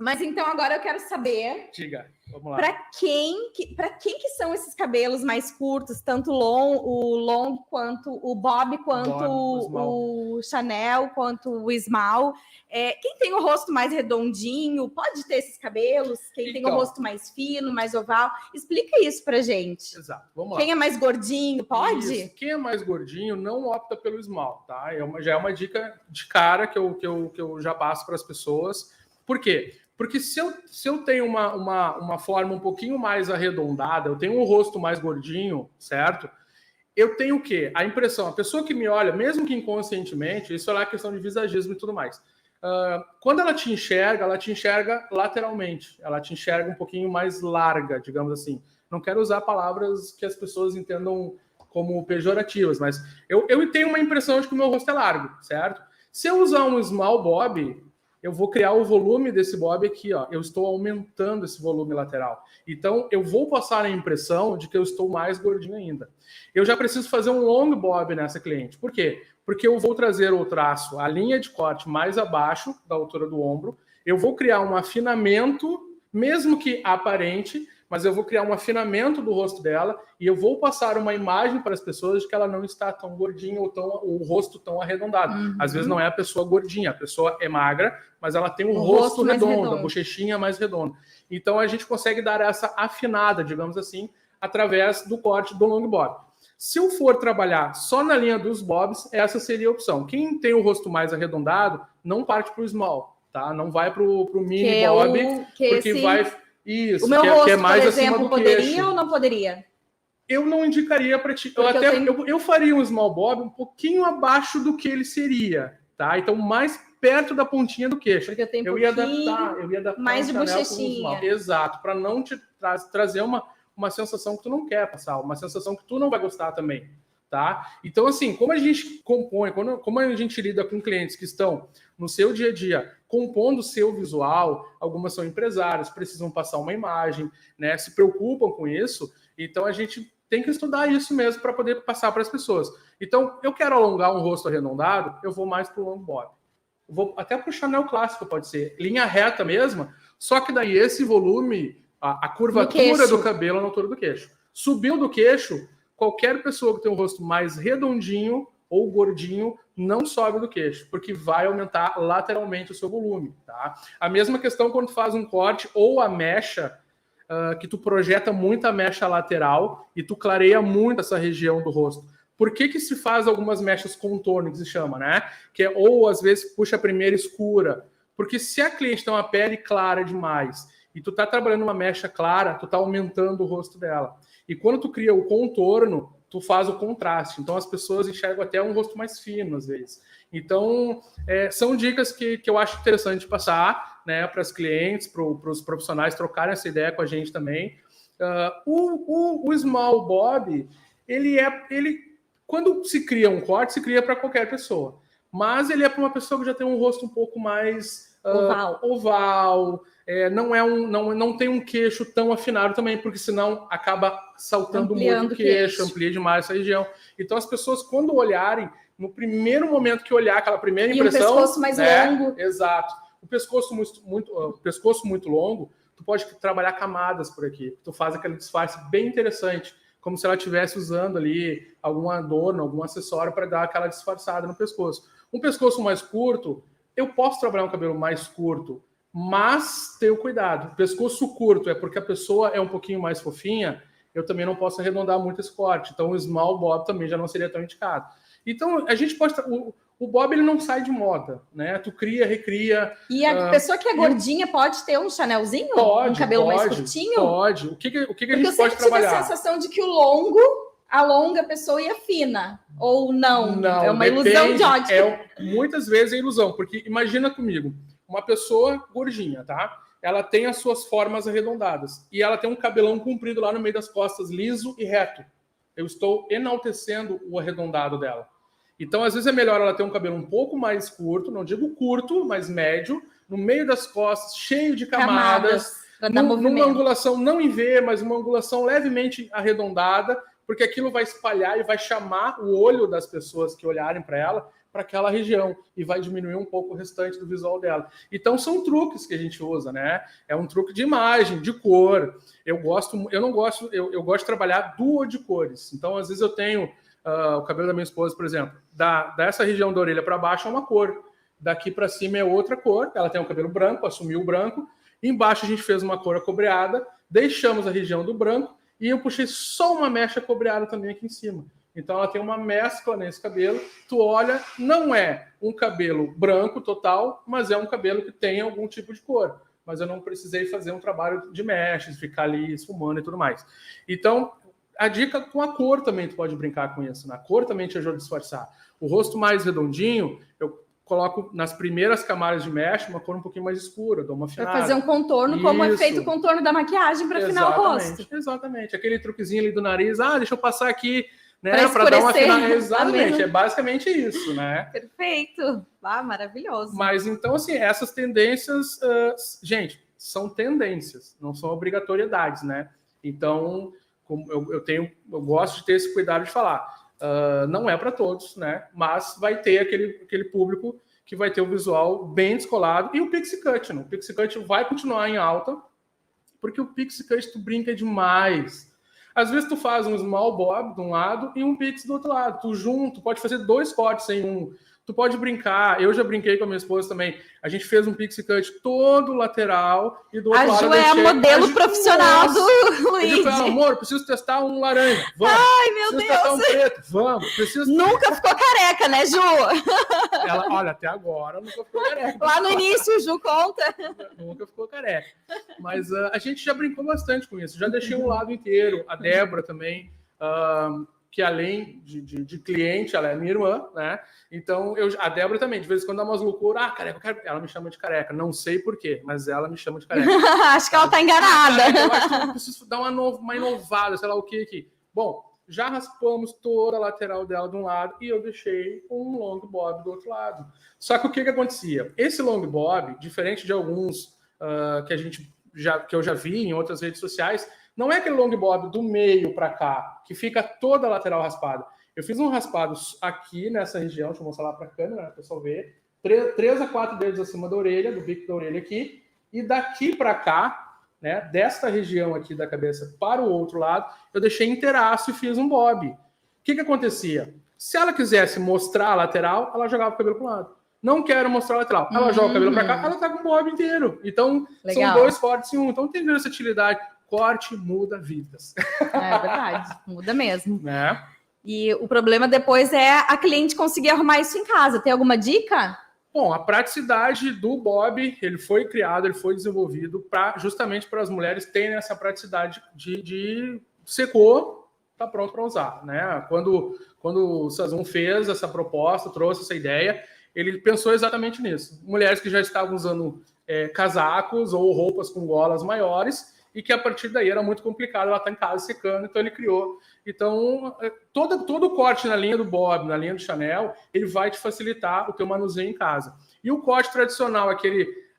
Mas então agora eu quero saber. Diga, vamos lá. Para quem que são esses cabelos mais curtos, tanto o long quanto o bob, quanto o Chanel, quanto o Small? Quem tem o rosto mais redondinho pode ter esses cabelos? Quem tem o rosto mais fino, mais oval? Explica isso pra gente. Exato, vamos lá. Quem é mais gordinho, pode? Isso. Quem é mais gordinho não opta pelo Small, tá? Já é uma dica de cara que eu já passo para as pessoas. Por quê? Porque se eu tenho uma forma um pouquinho mais arredondada, eu tenho um rosto mais gordinho, certo? Eu tenho o quê? A impressão, a pessoa que me olha, mesmo que inconscientemente, isso é questão de visagismo e tudo mais. Quando ela te enxerga lateralmente, ela te enxerga um pouquinho mais larga, digamos assim. Não quero usar palavras que as pessoas entendam como pejorativas, mas eu tenho uma impressão de que o meu rosto é largo, certo? Se eu usar um small bob, eu vou criar o volume desse bob aqui, ó. Eu estou aumentando esse volume lateral. Então, eu vou passar a impressão de que eu estou mais gordinho ainda. Eu já preciso fazer um long bob nessa cliente. Por quê? Porque eu vou trazer o traço, a linha de corte mais abaixo da altura do ombro. Eu vou criar um afinamento, mesmo que aparente, mas eu vou criar um afinamento do rosto dela e eu vou passar uma imagem para as pessoas de que ela não está tão gordinha ou o rosto tão arredondado. Uhum. Às vezes não é a pessoa gordinha, a pessoa é magra, mas ela tem um rosto redondo, a bochechinha mais redonda. Então a gente consegue dar essa afinada, digamos assim, através do corte do long bob. Se eu for trabalhar só na linha dos bobs, essa seria a opção. Quem tem o rosto mais arredondado, não parte para o small, tá? Não vai para o mini bob, porque vai... Isso, o meu rosto, por exemplo, poderia ou não poderia? Eu não indicaria para ti. Eu faria um small bob um pouquinho abaixo do que ele seria, tá? Então, mais perto da pontinha do queixo. Porque eu tenho eu ia adaptar mais de bochechinha. Exato, para não te trazer uma sensação que tu não quer passar, uma sensação que tu não vai gostar também, tá? Então, assim, como a gente compõe, como a gente lida com clientes que estão no seu dia a dia compondo o seu visual, algumas são empresários, precisam passar uma imagem, né? Se preocupam com isso, então a gente tem que estudar isso mesmo para poder passar para as pessoas. Então, eu quero alongar um rosto arredondado, eu vou mais para o long bob. Vou até para o Chanel clássico, pode ser. Linha reta mesmo, só que daí esse volume, a curvatura do cabelo na altura do queixo. Subiu do queixo, qualquer pessoa que tem um rosto mais redondinho ou gordinho não sobe do queixo, porque vai aumentar lateralmente o seu volume, tá? A mesma questão quando tu faz um corte ou a mecha, que tu projeta muito a mecha lateral e tu clareia muito essa região do rosto. Por que se faz algumas mechas contorno, que se chama, né? Que é, ou às vezes puxa a primeira escura. Porque se a cliente tem uma pele clara demais e tu tá trabalhando uma mecha clara, tu tá aumentando o rosto dela. E quando tu cria o contorno, tu faz o contraste. Então, as pessoas enxergam até um rosto mais fino, às vezes. Então, são dicas que eu acho interessante passar, né, para os clientes, para os profissionais trocarem essa ideia com a gente também. O small bob, quando se cria um corte, se cria para qualquer pessoa. Mas ele é para uma pessoa que já tem um rosto um pouco mais oval, não tem um queixo tão afinado também, porque senão acaba saltando muito o queixo, amplia demais essa região. Então as pessoas, quando olharem, no primeiro momento que olhar aquela primeira impressão... E um pescoço mais longo. Exato. O pescoço muito longo, tu pode trabalhar camadas por aqui. Tu faz aquele disfarce bem interessante, como se ela estivesse usando ali algum adorno, algum acessório para dar aquela disfarçada no pescoço. Um pescoço mais curto, eu posso trabalhar um cabelo mais curto, mas tenho cuidado. Pescoço curto é porque a pessoa é um pouquinho mais fofinha, eu também não posso arredondar muito esse corte. Então o small bob também já não seria tão indicado. Então a gente pode... O bob ele não sai de moda, né? Tu cria, recria. E a pessoa que é gordinha pode ter um chanelzinho? Pode, um cabelo mais curtinho? Pode. O que a gente pode trabalhar? Eu sempre tive a sensação de que o longo alonga a pessoa e afina. Ou não? Não, é uma ilusão de ótica. Muitas vezes é ilusão, porque imagina comigo, uma pessoa gordinha, tá? Ela tem as suas formas arredondadas e ela tem um cabelão comprido lá no meio das costas, liso e reto. Eu estou enaltecendo o arredondado dela. Então, às vezes é melhor ela ter um cabelo um pouco mais curto, não digo curto, mas médio, no meio das costas, cheio de camadas numa angulação não em V, mas uma angulação levemente arredondada, porque aquilo vai espalhar e vai chamar o olho das pessoas que olharem para ela para aquela região e vai diminuir um pouco o restante do visual dela. Então são truques que a gente usa, né? É um truque de imagem, de cor. Eu gosto de trabalhar duo de cores. Então às vezes eu tenho o cabelo da minha esposa, por exemplo, dessa região da orelha para baixo é uma cor, daqui para cima é outra cor. Ela tem o cabelo branco, assumiu o branco. Embaixo a gente fez uma cor acobreada, deixamos a região do branco e eu puxei só uma mecha cobreada também aqui em cima. Então ela tem uma mescla nesse cabelo. Tu olha, não é um cabelo branco total, mas é um cabelo que tem algum tipo de cor. Mas eu não precisei fazer um trabalho de mechas, ficar ali esfumando e tudo mais. Então, a dica com a cor também tu pode brincar com isso. Na cor também te ajuda a disfarçar. O rosto mais redondinho, eu coloco nas primeiras camadas de mecha uma cor um pouquinho mais escura, dou uma afinada. Para fazer um contorno, isso. Como é feito o contorno da maquiagem para afinar o rosto. Exatamente. Aquele truquezinho ali do nariz, deixa eu passar aqui, né, para dar uma afinada. Exatamente, é basicamente isso, né? Perfeito. Maravilhoso. Mas então, assim, essas tendências, gente, são tendências, não são obrigatoriedades, né? Então, como eu gosto de ter esse cuidado de falar. Não é para todos, né? Mas vai ter aquele público que vai ter o visual bem descolado. E o Pixie Cut, né? O Pixie Cut vai continuar em alta, porque o Pixie Cut tu brinca demais. Às vezes tu faz um small bob de um lado e um pixie do outro lado. Tu pode fazer 2 cortes em um. Tu pode brincar. Eu já brinquei com a minha esposa também. A gente fez um pixie cut todo lateral e do outro lado a Ju é a modelo profissional do Luiz. Eu falei, amor, preciso testar um laranja. Vamos. Ai, meu Deus. Testar um preto. Vamos. Nunca ficou careca, né, Ju? Ela, olha, até agora nunca ficou careca. Lá no início, Ju, conta. Nunca ficou careca. Mas a gente já brincou bastante com isso. Já deixei um lado inteiro. A Débora também, que além de cliente, ela é minha irmã, né? Então, a Débora também, de vez em quando dá umas loucuras. Careca, ela me chama de careca. Não sei por quê, mas ela me chama de careca. Acho que ela tá enganada. Careca, eu acho que eu preciso dar uma inovada, sei lá o que aqui. Bom, já raspamos toda a lateral dela de um lado e eu deixei um long bob do outro lado. Só que o que acontecia? Esse long bob, diferente de alguns que eu já vi em outras redes sociais, não é aquele long bob do meio para cá, que fica toda a lateral raspada. Eu fiz um raspado aqui nessa região, deixa eu mostrar lá para a câmera, para o pessoal ver. 3 a 4 dedos acima da orelha, do bico da orelha aqui. E daqui para cá, né, desta região aqui da cabeça para o outro lado, eu deixei inteiraço e fiz um bob. O que acontecia? Se ela quisesse mostrar a lateral, ela jogava o cabelo para o lado. Não quero mostrar a lateral. Ela joga o cabelo para cá, ela tá com o bob inteiro. Então, legal. São 2 cortes em um. Então, tem versatilidade. Corte muda vidas. É verdade, muda mesmo. Né? E o problema depois é a cliente conseguir arrumar isso em casa. Tem alguma dica? Bom, a praticidade do bob, ele foi criado, ele foi desenvolvido justamente para as mulheres terem essa praticidade de secou, tá pronto para usar, né? Quando o Sazon fez essa proposta, trouxe essa ideia, ele pensou exatamente nisso. Mulheres que já estavam usando casacos ou roupas com golas maiores e que a partir daí era muito complicado, ela estar em casa secando, então ele criou. Então, todo o corte na linha do Bob, na linha do Chanel, ele vai te facilitar o teu manuseio em casa. E o corte tradicional,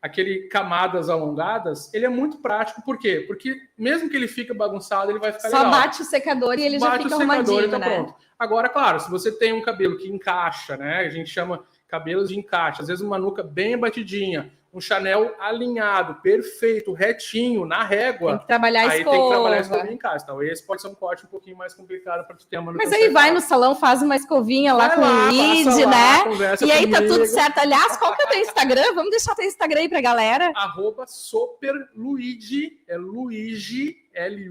aquele camadas alongadas, ele é muito prático. Por quê? Porque mesmo que ele fique bagunçado, ele vai ficar legal. Só bate o secador e ele já fica arrumadinho, e tá pronto. Agora, claro, se você tem um cabelo que encaixa, né? A gente chama cabelos de encaixe. Às vezes uma nuca bem batidinha, um Chanel alinhado, perfeito, retinho, na régua. Tem que trabalhar a escova. Aí tem que trabalhar a escovinha em casa. Então, esse pode ser um corte um pouquinho mais complicado para tu ter a manutenção. Mas aí vai no salão, faz uma escovinha lá com o Luigi, né? E aí tá tudo certo. Aliás, qual que é o teu Instagram? Vamos deixar o teu Instagram aí pra galera. @superluigi, é Luigi,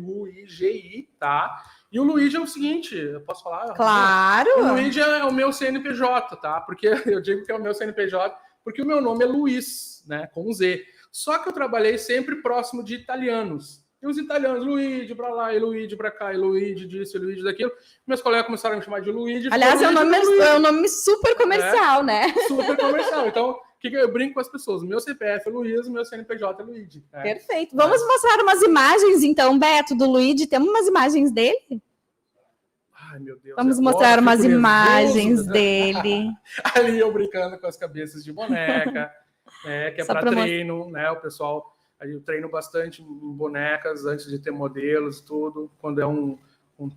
Luigi, tá? E o Luigi é o seguinte, eu posso falar? Claro! O Luigi é o meu CNPJ, tá? Porque eu digo que é o meu CNPJ, porque o meu nome é Luiz, né? Com Z. Só que eu trabalhei sempre próximo de italianos. E os italianos, Luigi pra lá, e Luigi pra cá, e Luigi disso, e Luigi daquilo. Meus colegas começaram a me chamar de Luigi. Aliás, é um nome super comercial, né? Super comercial. Então, o que eu brinco com as pessoas? O meu CPF é Luiz, o meu CNPJ é Luigi. Perfeito. Vamos mostrar umas imagens, então, Beto, do Luigi. Temos umas imagens dele? Ai, meu Deus. Vamos mostrar umas imagens dele. Ali eu brincando com as cabeças de boneca, né, que é para treino, né? O pessoal, aí eu treino bastante em bonecas antes de ter modelos e tudo. Quando é um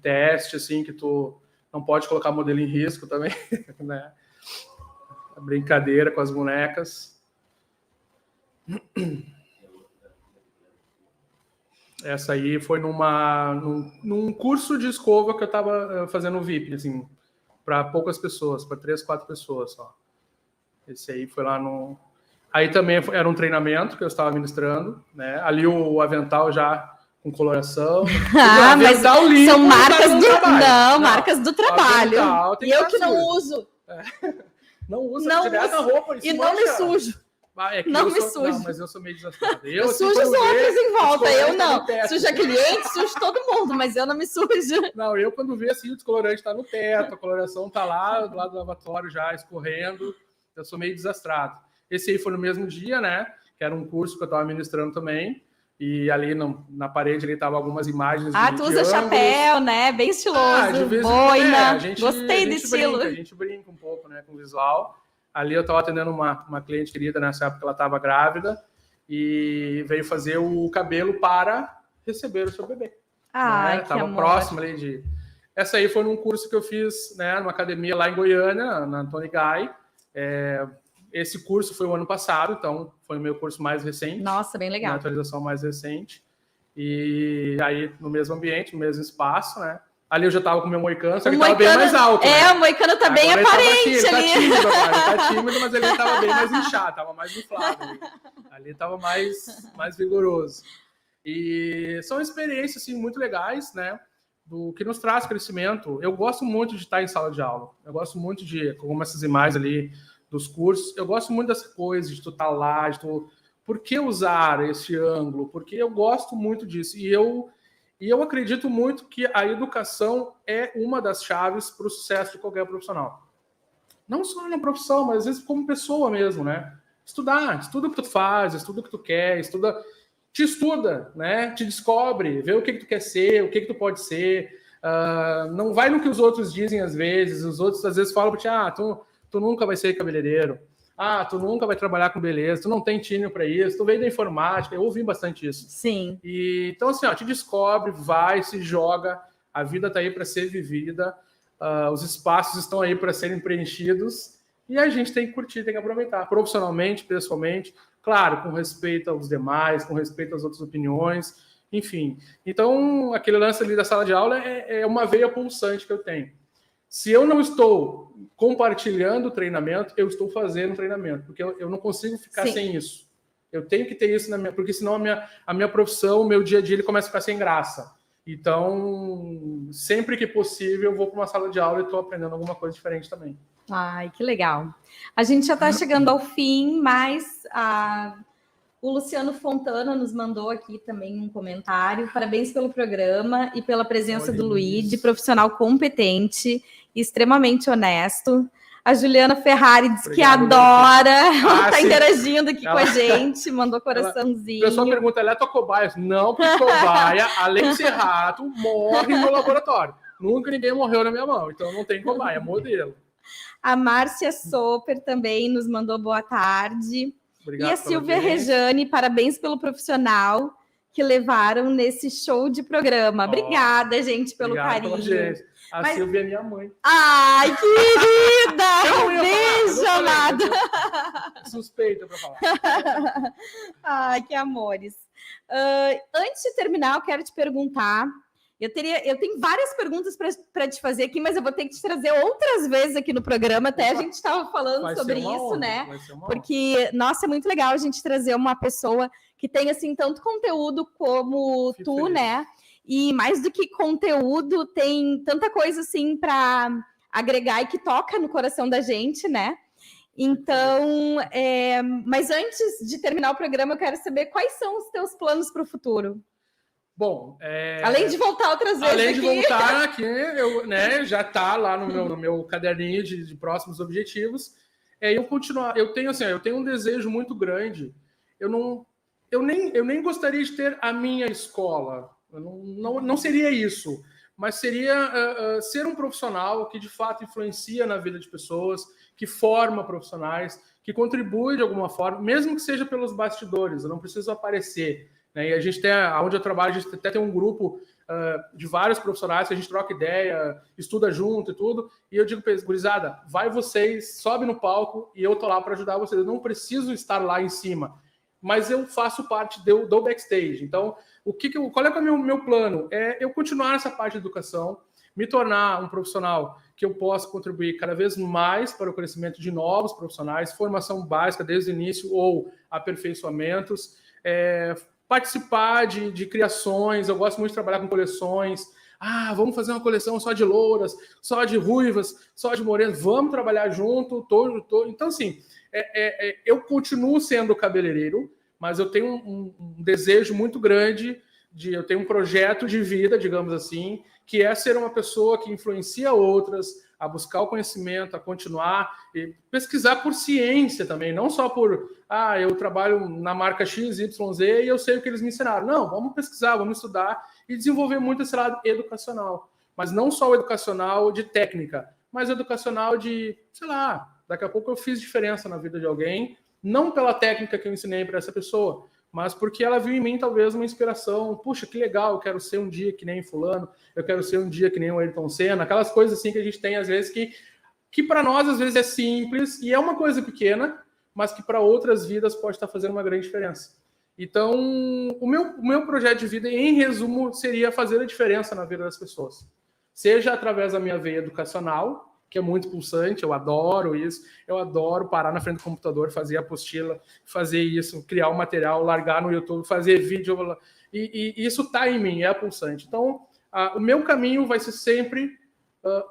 teste, assim, que tu não pode colocar modelo em risco também, né? A brincadeira com as bonecas. Essa aí foi num curso de escova que eu estava fazendo VIP, assim, para poucas pessoas, para 3, 4 pessoas só. Esse aí foi lá no... Aí também era um treinamento que eu estava ministrando, né? Ali o avental já com coloração. Mas limpo, são marcas do trabalho. Não, marcas do trabalho. E eu que não uso. Não uso, direto na roupa. E não me sujo. Não me sujo. Não, mas eu sou meio desastrado. Eu sujo os outros em volta, eu não. Suja cliente, sujo todo mundo, mas eu não me sujo. Não, eu quando vi assim, o descolorante tá no teto, a coloração tá lá do lado do lavatório já escorrendo, eu sou meio desastrado. Esse aí foi no mesmo dia, né? Que era um curso que eu estava ministrando também. E ali na parede ali tava algumas imagens. Tu usa chapéu, né? Bem estiloso. Boina. Gostei desse estilo. A gente brinca um pouco, né? Com o visual. Ali eu estava atendendo uma cliente querida nessa época, ela estava grávida e veio fazer o cabelo para receber o seu bebê. Estava próximo ali de... Essa aí foi num curso que eu fiz, né? Numa academia lá em Goiânia, na Tony Guy. Esse curso foi o ano passado, então foi o meu curso mais recente. Nossa, bem legal. Uma atualização mais recente. E aí, no mesmo ambiente, no mesmo espaço, né? Ali eu já estava com o meu moicano, só que estava bem mais alto. O moicano tá bem aparente ali. Tá tímido, mas ele estava bem mais inchado, estava mais inflado. Ali estava mais vigoroso. E são experiências, assim, muito legais, né? Do que nos traz crescimento. Eu gosto muito de estar em sala de aula. Eu gosto muito de, como essas imagens ali, dos cursos, eu gosto muito dessa coisa de tu estar lá, de tu... Por que usar esse ângulo? Porque eu gosto muito disso. E eu acredito muito que a educação é uma das chaves para o sucesso de qualquer profissional. Não só na profissão, mas às vezes como pessoa mesmo, né? Estuda o que tu faz, estuda o que tu quer, te estuda, né? Te descobre, vê o que tu quer ser, o que tu pode ser. Não vai no que os outros dizem às vezes. Os outros às vezes falam para ti, tu nunca vai ser cabeleireiro. Tu nunca vai trabalhar com beleza. Tu não tem tino para isso. Tu veio da informática. Eu ouvi bastante isso. Sim. Então, assim, te descobre, vai, se joga. A vida está aí para ser vivida. Os espaços estão aí para serem preenchidos. E a gente tem que curtir, tem que aproveitar. Profissionalmente, pessoalmente. Claro, com respeito aos demais, com respeito às outras opiniões. Enfim. Então, aquele lance ali da sala de aula é uma veia pulsante que eu tenho. Se eu não estou compartilhando o treinamento, eu estou fazendo o treinamento, porque eu não consigo ficar sem isso. Eu tenho que ter isso porque senão a minha profissão, o meu dia a dia, ele começa a ficar sem graça. Então, sempre que possível, eu vou para uma sala de aula e estou aprendendo alguma coisa diferente também. Ai, que legal. A gente já está chegando ao fim, mas o Luciano Fontana nos mandou aqui também um comentário. Parabéns pelo programa e pela presença do Luigi, profissional competente e extremamente honesto. A Juliana Ferrari diz que adora, está interagindo aqui com a gente, mandou coraçãozinho. O pessoal pergunta, ela é tua cobaia? Não, porque cobaia, além de ser rato, morre no laboratório. Nunca ninguém morreu na minha mão, então não tem cobaia, é modelo. A Márcia Soper também nos mandou boa tarde. Obrigado. E a Silvia Rejane, parabéns pelo profissional que levaram nesse show de programa. Obrigada, gente, pelo carinho. A Silvia é minha mãe. Ai, querida! Um beijo, amada! Suspeita para falar. Ai, que amores. Antes de terminar, eu quero te perguntar. Eu tenho várias perguntas para te fazer aqui, mas eu vou ter que te trazer outras vezes aqui no programa. Até a gente estava falando sobre isso, né? Porque, nossa, é muito legal a gente trazer uma pessoa que tem, assim, tanto conteúdo como tu, né? E mais do que conteúdo, tem tanta coisa, assim, para agregar e que toca no coração da gente, né? Então, mas antes de terminar o programa, eu quero saber quais são os teus planos para o futuro. Bom, além de voltar outras vezes além de voltar aqui, já está lá no meu caderninho de próximos objetivos. Eu continuar. Eu tenho um desejo muito grande. Eu nem gostaria de ter a minha escola. Não seria isso, mas seria ser um profissional que de fato influencia na vida de pessoas, que forma profissionais, que contribui de alguma forma, mesmo que seja pelos bastidores. Eu não preciso aparecer. E a gente tem, onde eu trabalho, a gente até tem um grupo de vários profissionais que a gente troca ideia, estuda junto e tudo. E eu digo para eles, gurizada, vai vocês, sobe no palco e eu tô lá para ajudar vocês. Eu não preciso estar lá em cima, mas eu faço parte do backstage. Então, qual é o meu plano? É eu continuar essa parte de educação, me tornar um profissional que eu possa contribuir cada vez mais para o crescimento de novos profissionais, formação básica desde o início ou aperfeiçoamentos, participar de criações. Eu gosto muito de trabalhar com coleções. Vamos fazer uma coleção só de louras, só de ruivas, só de morenas. Vamos trabalhar junto. Então, assim, eu continuo sendo cabeleireiro, mas eu tenho um desejo muito grande eu tenho um projeto de vida, digamos assim, que é ser uma pessoa que influencia outras a buscar o conhecimento, a continuar e pesquisar por ciência também, não só por, eu trabalho na marca XYZ e eu sei o que eles me ensinaram. Não, vamos pesquisar, vamos estudar e desenvolver muito esse lado educacional. Mas não só o educacional de técnica, mas educacional de, sei lá, daqui a pouco eu fiz diferença na vida de alguém, não pela técnica que eu ensinei para essa pessoa, mas porque ela viu em mim talvez uma inspiração. Puxa, que legal, eu quero ser um dia que nem fulano, eu quero ser um dia que nem o Ayrton Senna, aquelas coisas assim que a gente tem às vezes que para nós às vezes é simples e é uma coisa pequena, mas que para outras vidas pode estar fazendo uma grande diferença. Então, o meu projeto de vida, em resumo, seria fazer a diferença na vida das pessoas. Seja através da minha veia educacional, que é muito pulsante, eu adoro isso, eu adoro parar na frente do computador, fazer apostila, fazer isso, criar um material, largar no YouTube, fazer vídeo, e isso está em mim, é pulsante. Então, o meu caminho vai ser sempre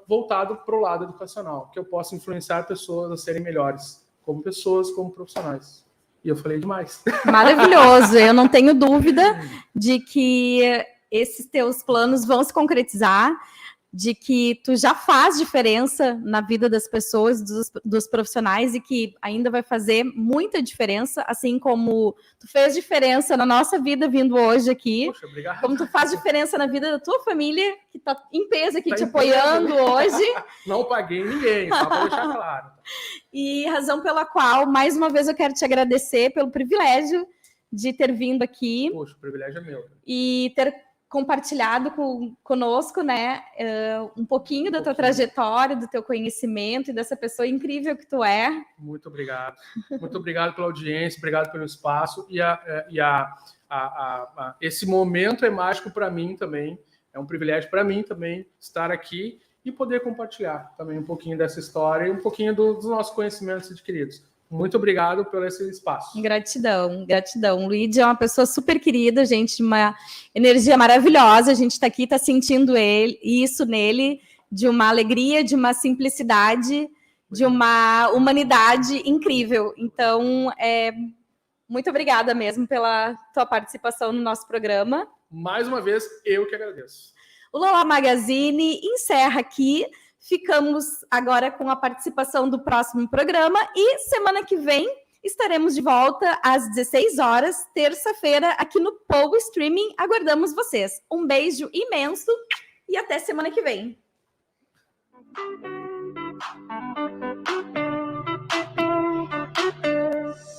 voltado para o lado educacional, que eu possa influenciar pessoas a serem melhores, como pessoas, como profissionais. E eu falei demais. Maravilhoso, eu não tenho dúvida de que esses teus planos vão se concretizar, de que tu já faz diferença na vida das pessoas, dos profissionais, e que ainda vai fazer muita diferença, assim como tu fez diferença na nossa vida vindo hoje aqui. Poxa, obrigado. Como tu faz diferença na vida da tua família, que está em peso aqui te apoiando hoje. Não paguei ninguém, só para deixar claro. E razão pela qual, mais uma vez, eu quero te agradecer pelo privilégio de ter vindo aqui. Poxa, o privilégio é meu. E ter compartilhado conosco, né, um pouquinho da tua trajetória, do teu conhecimento e dessa pessoa incrível que tu é. Muito obrigado. Muito obrigado pela audiência, obrigado pelo espaço. Esse momento é mágico para mim também. É um privilégio para mim também estar aqui e poder compartilhar também um pouquinho dessa história e um pouquinho dos nossos conhecimentos adquiridos. Muito obrigado por esse espaço. Gratidão, gratidão. O Luigi é uma pessoa super querida, gente, de uma energia maravilhosa. A gente está aqui, está sentindo isso nele, de uma alegria, de uma simplicidade, de uma humanidade incrível. Então, muito obrigada mesmo pela tua participação no nosso programa. Mais uma vez, eu que agradeço. O Ulala Magazine encerra aqui. Ficamos agora com a participação do próximo programa e semana que vem estaremos de volta às 16 horas, terça-feira, aqui no Pogo Streaming. Aguardamos vocês. Um beijo imenso e até semana que vem.